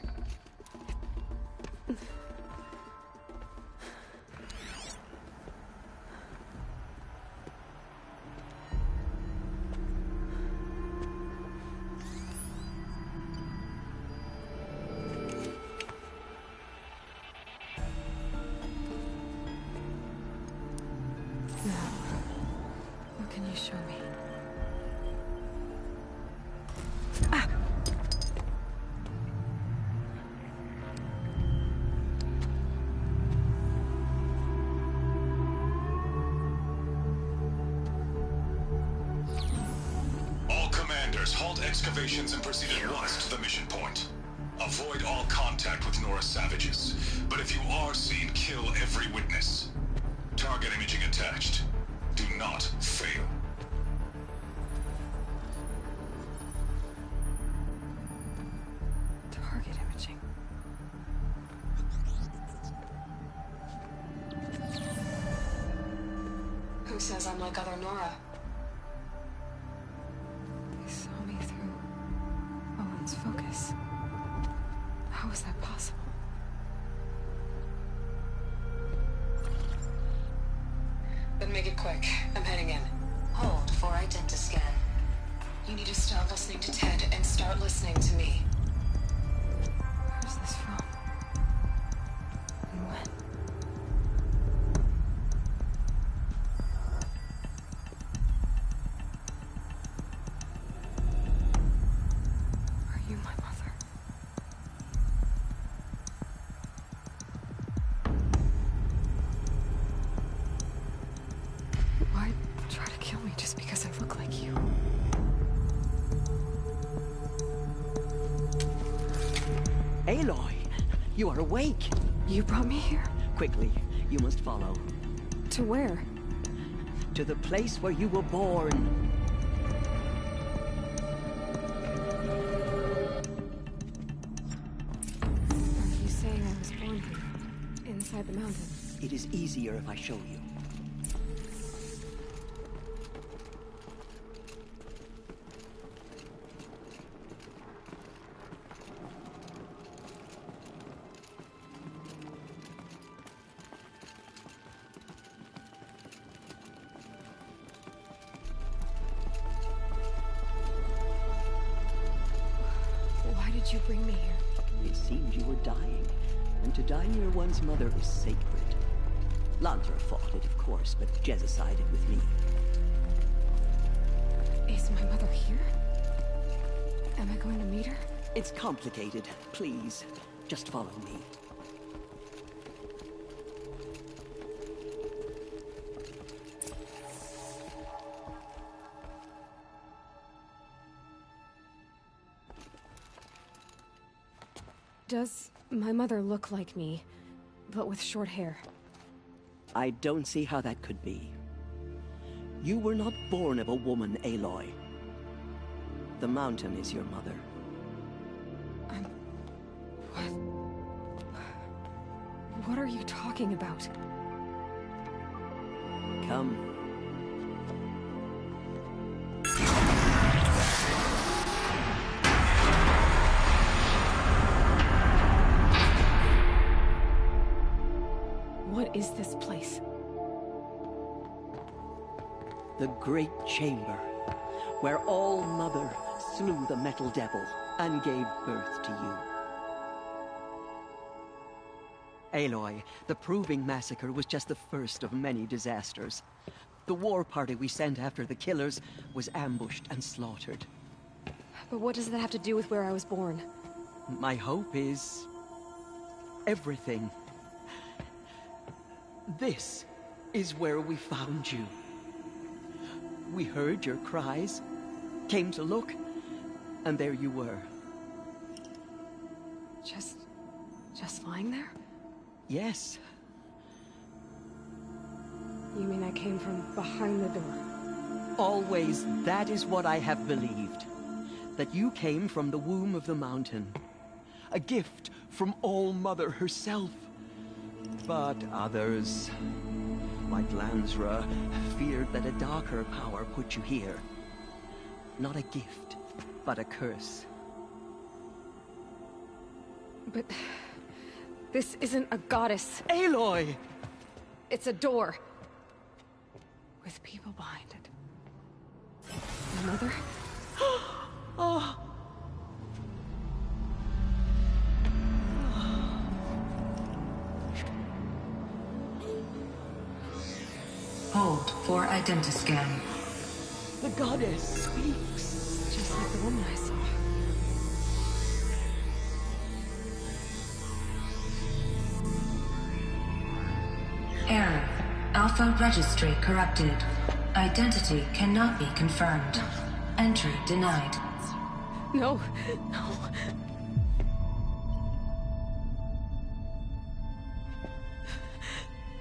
What can you show me? Ah! All commanders, halt excavations and proceed at once to the mission point. Avoid all contact with Nora savages, but if you are seen, kill every witness. Target imaging attached. Do not fail. Target imaging. Who says I'm like other Nora? They saw me through Owen's focus. How is that possible? Then make it quick. I'm heading in. Hold for identiscan. You need to stop listening to Ted and start listening to me. Where's this from? And when? Are you my mother? Why try to kill me just because I look like you? Aloy, you are awake. You brought me here? Quickly, you must follow. To where? To the place where you were born. Are you saying I was born here? Inside the mountain? It is easier if I show you. Why did you bring me here? It seemed you were dying, and to die near one's mother is sacred. Lantra fought it, of course, but Jezza sided with me. Is my mother here? Am I going to meet her? It's complicated. Please, just follow me. Does my mother look like me, but with short hair? I don't see how that could be. You were not born of a woman, Aloy. The mountain is your mother. are you talking about? Come. What is this place? The Great Chamber, where All-Mother slew the Metal Devil and gave birth to you. Aloy, the Proving Massacre was just the first of many disasters. The war party we sent after the killers was ambushed and slaughtered. But what does that have to do with where I was born? My hope is... everything. This is where we found you. We heard your cries, came to look, and there you were. Just lying there? Yes. You mean I came from behind the door? Always, that is what I have believed. That you came from the womb of the mountain. A gift from All-Mother herself. But others, like Lansra, feared that a darker power put you here. Not a gift, but a curse. But... this isn't a goddess. Aloy! It's a door. With people behind it. My mother? Oh! Hold for identiscan. The goddess speaks. Just like the woman I saw. Error. Alpha registry corrupted. Identity cannot be confirmed. Entry denied. No, no.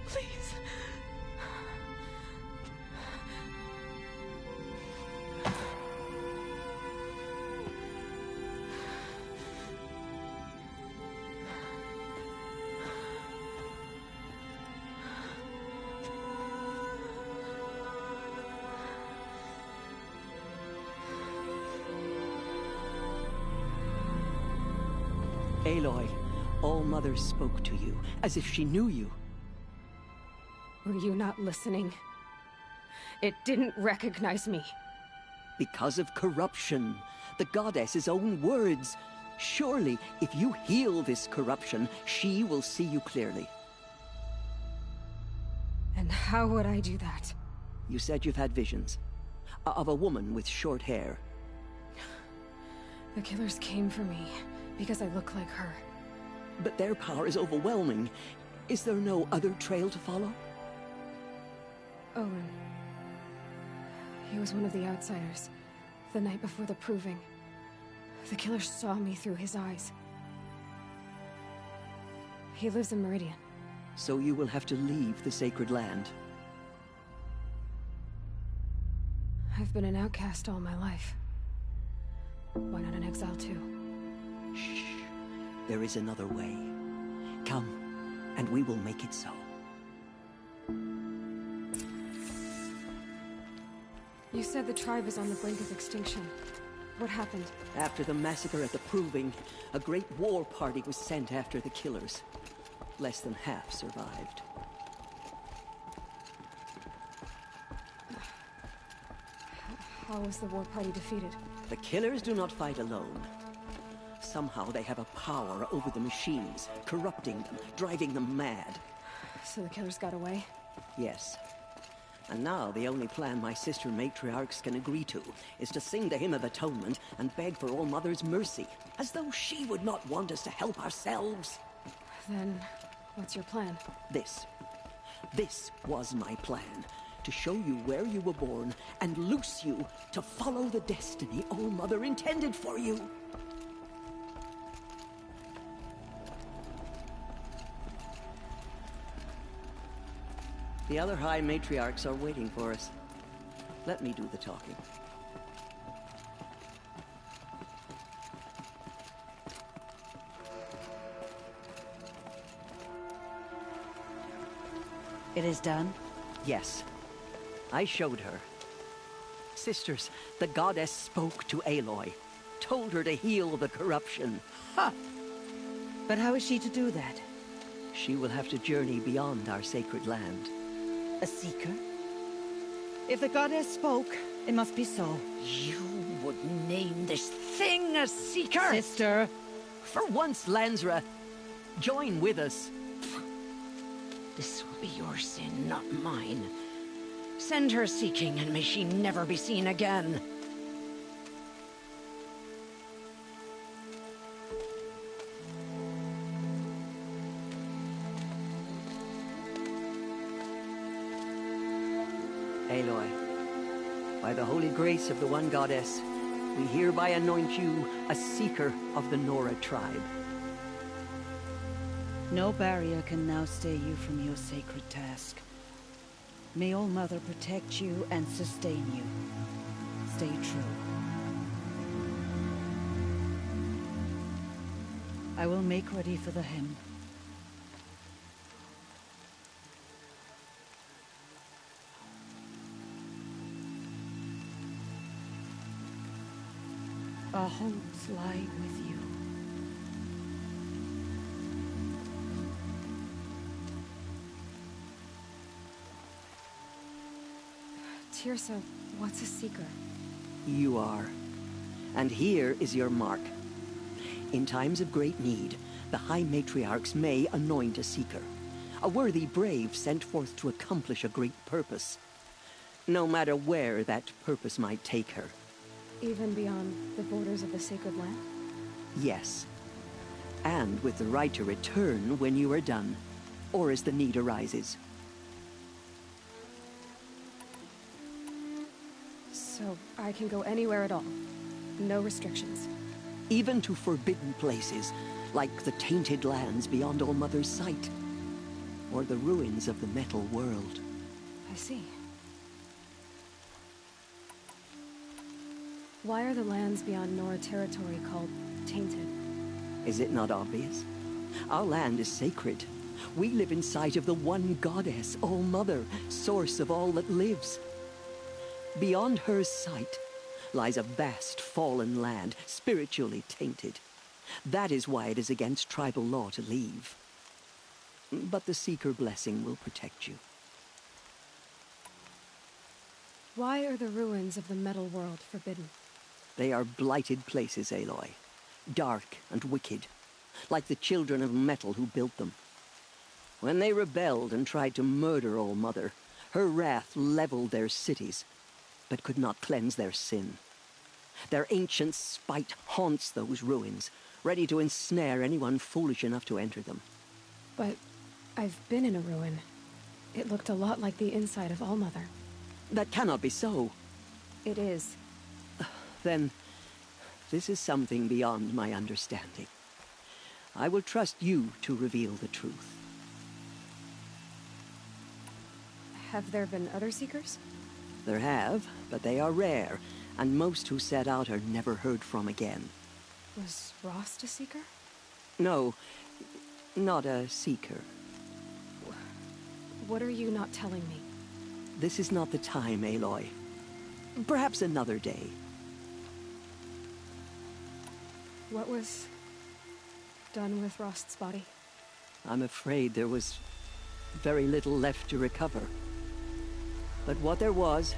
Please. Aloy, All-Mother spoke to you, as if she knew you. Were you not listening? It didn't recognize me. Because of corruption. The goddess's own words. Surely, if you heal this corruption, she will see you clearly. And how would I do that? You said you've had visions. Of a woman with short hair. The killers came for me, because I look like her. But their power is overwhelming. Is there no other trail to follow? Owen. He was one of the outsiders, the night before the Proving. The killers saw me through his eyes. He lives in Meridian. So you will have to leave the sacred land. I've been an outcast all my life. Why not an exile too? Shh. There is another way. Come, and we will make it so. You said the tribe is on the brink of extinction. What happened? After the massacre at the Proving, a great war party was sent after the killers. Less than half survived. How was the war party defeated? The killers do not fight alone. Somehow they have a power over the machines, corrupting them, driving them mad. So the killers got away? Yes. And now the only plan my sister matriarchs can agree to is to sing the Hymn of Atonement and beg for All-Mother's mercy, as though she would not want us to help ourselves. Then, what's your plan? This. This was my plan. To show you where you were born and loose you to follow the destiny All-Mother intended for you. The other High Matriarchs are waiting for us. Let me do the talking. It is done? Yes. I showed her. Sisters, the goddess spoke to Aloy. Told her to heal the corruption. Ha! But how is she to do that? She will have to journey beyond our sacred land. A seeker? If the goddess spoke, it must be so. You would name this thing a seeker? Sister! For once, Lansra, join with us. This will be your sin, not mine. Send her seeking, and may she never be seen again. Aloy, by the holy grace of the one goddess, we hereby anoint you a seeker of the Nora tribe. No barrier can now stay you from your sacred task. May All Mother protect you and sustain you. Stay true. I will make ready for the hymn. Our hopes lie with you. Tirsa, what's a seeker? You are. And here is your mark. In times of great need, the High Matriarchs may anoint a seeker. A worthy brave sent forth to accomplish a great purpose. No matter where that purpose might take her. Even beyond the borders of the sacred land? Yes. And with the right to return when you are done, or as the need arises. So I can go anywhere at all? No restrictions? Even to forbidden places, like the tainted lands beyond All Mother's sight. Or the ruins of the metal world. I see. Why are the lands beyond Nora territory called tainted? Is it not obvious? Our land is sacred. We live in sight of the one goddess, All Mother, source of all that lives. Beyond her sight lies a vast fallen land, spiritually tainted. That is why it is against tribal law to leave. But the Seeker blessing will protect you. Why are the ruins of the metal world forbidden? They are blighted places, Aloy. Dark and wicked, like the children of metal who built them. When they rebelled and tried to murder All Mother, her wrath leveled their cities, but could not cleanse their sin. Their ancient spite haunts those ruins, ready to ensnare anyone foolish enough to enter them. But I've been in a ruin. It looked a lot like the inside of All Mother. That cannot be so. It is. Then, this is something beyond my understanding. I will trust you to reveal the truth. Have there been other Seekers? There have, but they are rare, and most who set out are never heard from again. Was Rost a Seeker? No, not a Seeker. What are you not telling me? This is not the time, Aloy. Perhaps another day. What was done with Rost's body? I'm afraid there was very little left to recover. But what there was,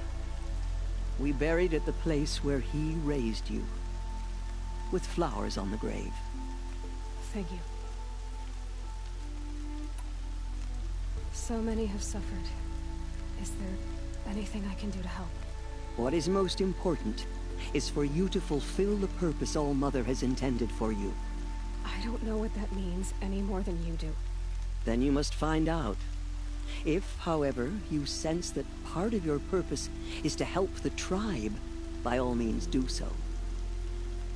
we buried at the place where he raised you, with flowers on the grave. Thank you. So many have suffered. Is there anything I can do to help? What is most important is for you to fulfill the purpose All Mother has intended for you. I don't know what that means any more than you do. Then you must find out. If, however, you sense that part of your purpose is to help the tribe, by all means do so.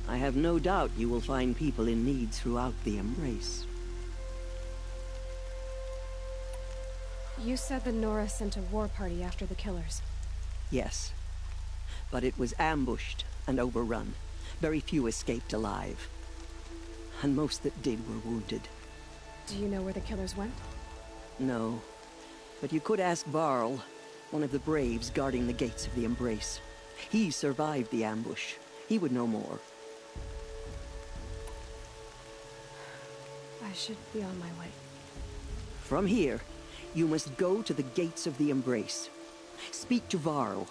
I have no doubt you will find people in need throughout the Embrace. You said the Nora sent a war party after the killers. Yes. But it was ambushed and overrun. Very few escaped alive. And most that did were wounded. Do you know where the killers went? No. But you could ask Varl, one of the Braves guarding the gates of the Embrace. He survived the ambush. He would know more. I should be on my way. From here, you must go to the gates of the Embrace. Speak to Varl,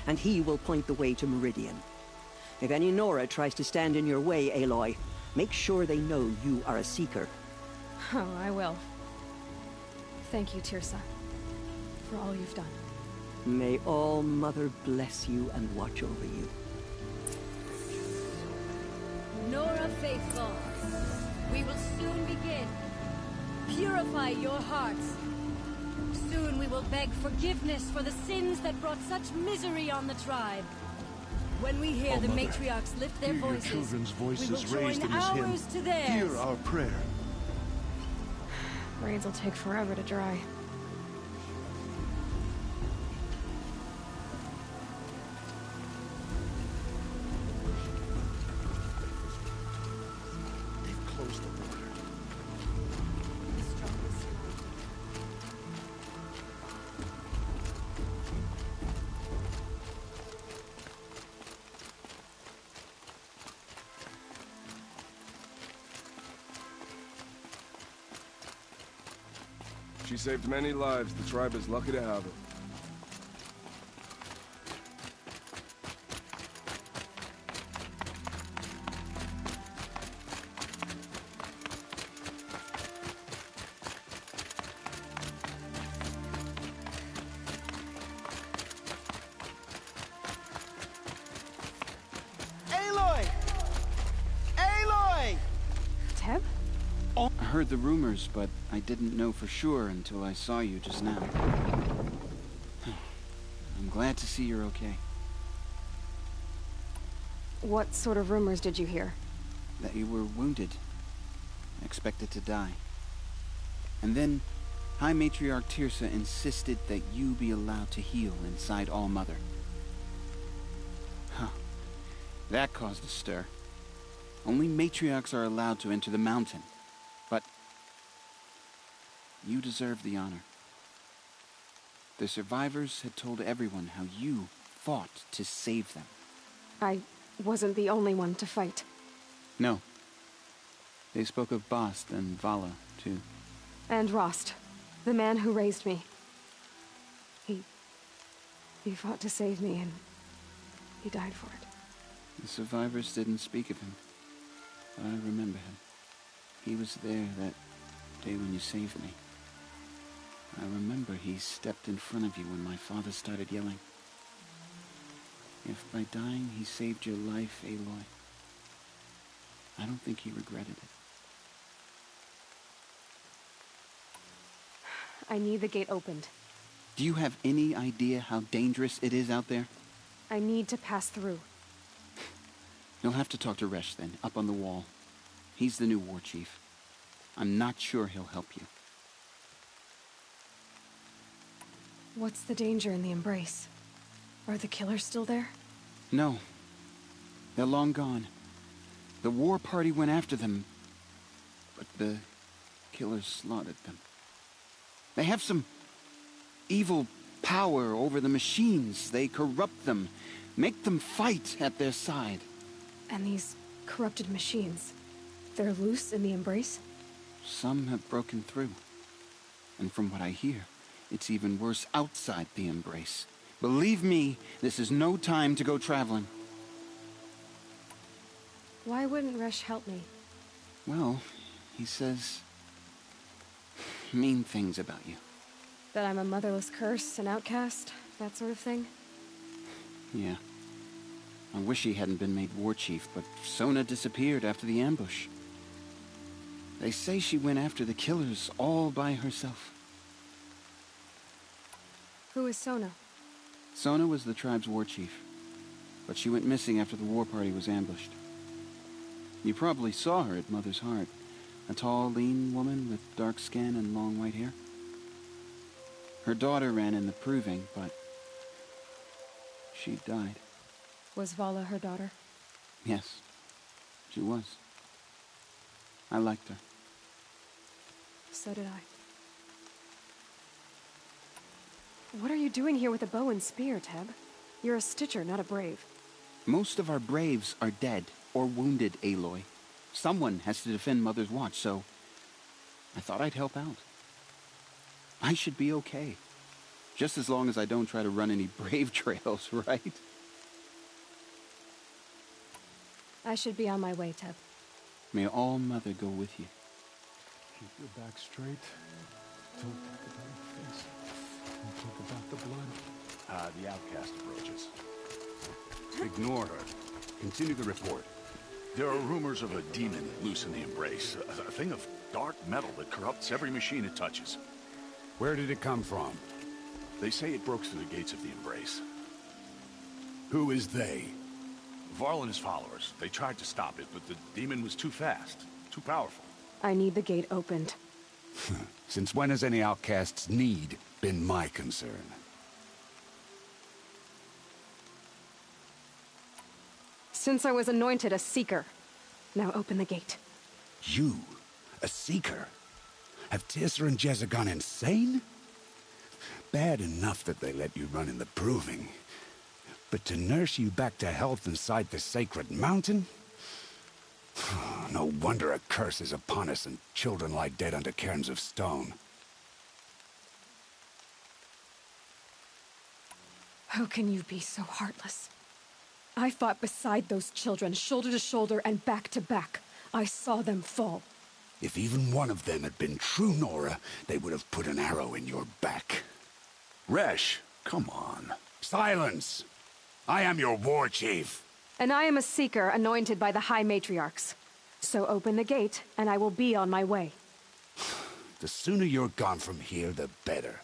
and he will point the way to Meridian. If any Nora tries to stand in your way, Aloy, make sure they know you are a Seeker. Oh, I will. Thank you, Tirsa, for all you've done. May All Mother bless you and watch over you. Nora Faithful, we will soon begin. Purify your hearts. Soon we will beg forgiveness for the sins that brought such misery on the tribe. When we hear the Mother, matriarchs lift their hear your voices, children's voices we will raised join in this hymn. ours to theirs. Hear our prayer. Rains will take forever to dry. They've closed the border. She saved many lives. The tribe is lucky to have her. Aloy! Aloy! Teb? I heard the rumors, but I didn't know for sure until I saw you just now. I'm glad to see you're okay. What sort of rumors did you hear? That you were wounded. Expected to die. And then, High Matriarch Tirsa insisted that you be allowed to heal inside All Mother. Huh. That caused a stir. Only matriarchs are allowed to enter the mountain. But you deserve the honor. The survivors had told everyone how you fought to save them. I wasn't the only one to fight. No. They spoke of Bast and Vala, too. And Rost, the man who raised me. He fought to save me, and he died for it. The survivors didn't speak of him, but I remember him. He was there that day when you saved me. I remember he stepped in front of you when my father started yelling. If by dying he saved your life, Aloy, I don't think he regretted it. I need the gate opened. Do you have any idea how dangerous it is out there? I need to pass through. You'll have to talk to Resh then, up on the wall. He's the new war chief. I'm not sure he'll help you. What's the danger in the Embrace? Are the killers still there? No. They're long gone. The war party went after them, but the killers slaughtered them. They have some evil power over the machines. They corrupt them, make them fight at their side. And these corrupted machines, they're loose in the Embrace? Some have broken through. And from what I hear, it's even worse outside the Embrace. Believe me, this is no time to go traveling. Why wouldn't Resh help me? Well, he says mean things about you. That I'm a motherless curse, an outcast, that sort of thing? Yeah. I wish he hadn't been made war chief, but Sona disappeared after the ambush. They say she went after the killers all by herself. Who is Sona? Sona was the tribe's war chief, but she went missing after the war party was ambushed. You probably saw her at Mother's Heart. A tall, lean woman with dark skin and long white hair. Her daughter ran in the proving, but she died. Was Vala her daughter? Yes, she was. I liked her. So did I. What are you doing here with a bow and spear, Teb? You're a Stitcher, not a Brave. Most of our Braves are dead or wounded, Aloy. Someone has to defend Mother's Watch, so I thought I'd help out. I should be okay. Just as long as I don't try to run any Brave trails, right? I should be on my way, Teb. May All Mother go with you. Keep your back straight. Don't think about your face. Don't think about the blood. The outcast approaches. Ignore her. Continue the report. There are rumors of a demon loose in the Embrace. A thing of dark metal that corrupts every machine it touches. Where did it come from? They say it broke through the gates of the Embrace. Who is they? Varl and his followers. They tried to stop it, but the demon was too fast. Too powerful. I need the gate opened. Since when has any outcast's need been my concern? Since I was anointed a Seeker. Now open the gate. You? A Seeker? Have Teersa and Jezza gone insane? Bad enough that they let you run in the Proving. But to nurse you back to health inside the sacred mountain? No wonder a curse is upon us and children lie dead under cairns of stone. How can you be so heartless? I fought beside those children, shoulder to shoulder and back to back. I saw them fall. If even one of them had been true Nora, they would have put an arrow in your back. Resh, come on. Silence! I am your war chief. And I am a Seeker anointed by the High Matriarchs. So open the gate, and I will be on my way. The sooner you're gone from here, the better.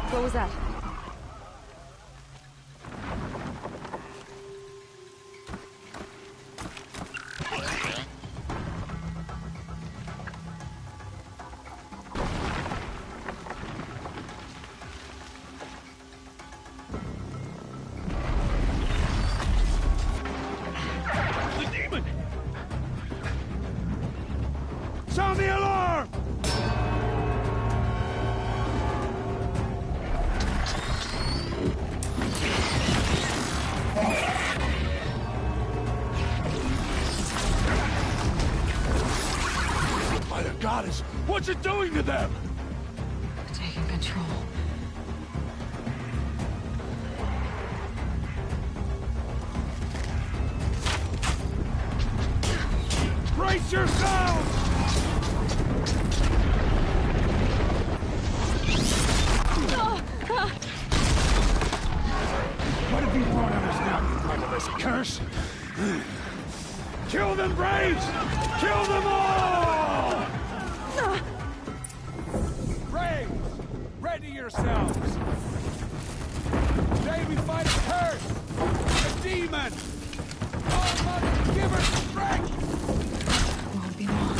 What was that? Sound the alarm! By the goddess, what's it doing to them? Taking control. Brace yourselves! What have you brought on us now, you motherless curse? Kill them, Braves! Kill them all! Braves, ready yourselves! Today we fight a curse! A demon! All mother, give her strength! Won't be long.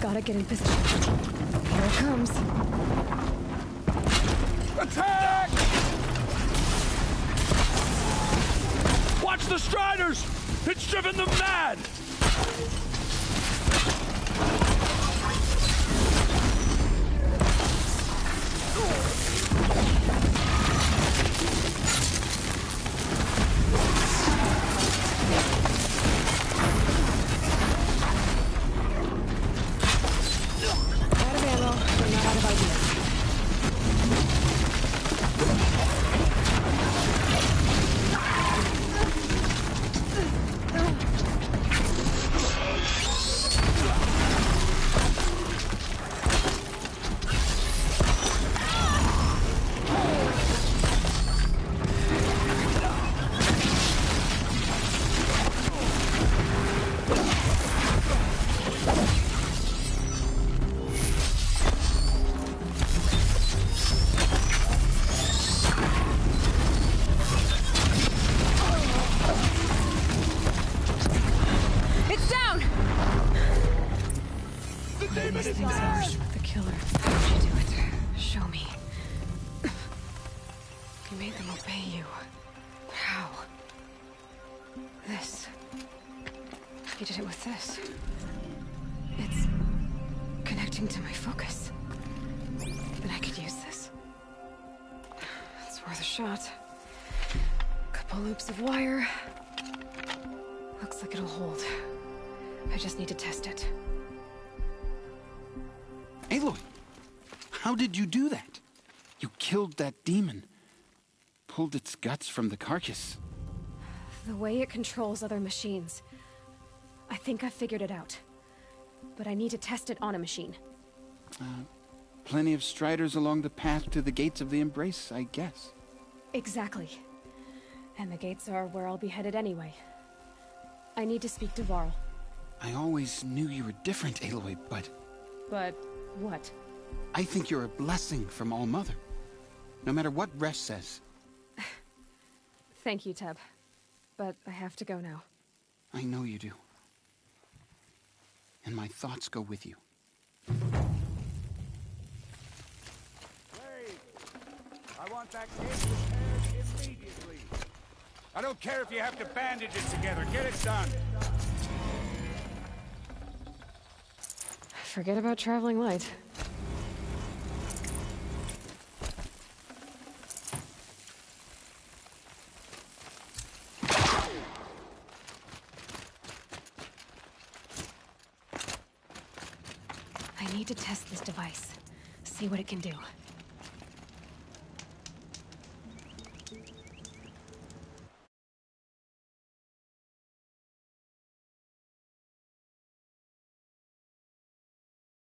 Gotta get in position. Here it comes. Attack! Watch the Striders! It's driven them mad! Out of ammo, but not out of ideas. It's down! The demon These is things dead! merged with the killer. How'd you do it? Show me. You made them obey you. How? This. You did it with this. It's connecting to my focus. But I could use this. It's worth a shot. Couple loops of wire. Looks like it'll hold. I just need to test it. Aloy! How did you do that? You killed that demon. Pulled its guts from the carcass. The way it controls other machines. I think I figured it out. But I need to test it on a machine. Plenty of striders along the path to the gates of the Embrace, I guess. Exactly. And the gates are where I'll be headed anyway. I need to speak to Varl. I always knew you were different, Aloy, but... But what? I think you're a blessing from All Mother. No matter what Resh says. Thank you, Teb. But I have to go now. I know you do. And my thoughts go with you. Brave! I want that gate repaired immediately. I don't care if you have to bandage it together. Get it done. Forget about traveling light. I need to test this device. See what it can do.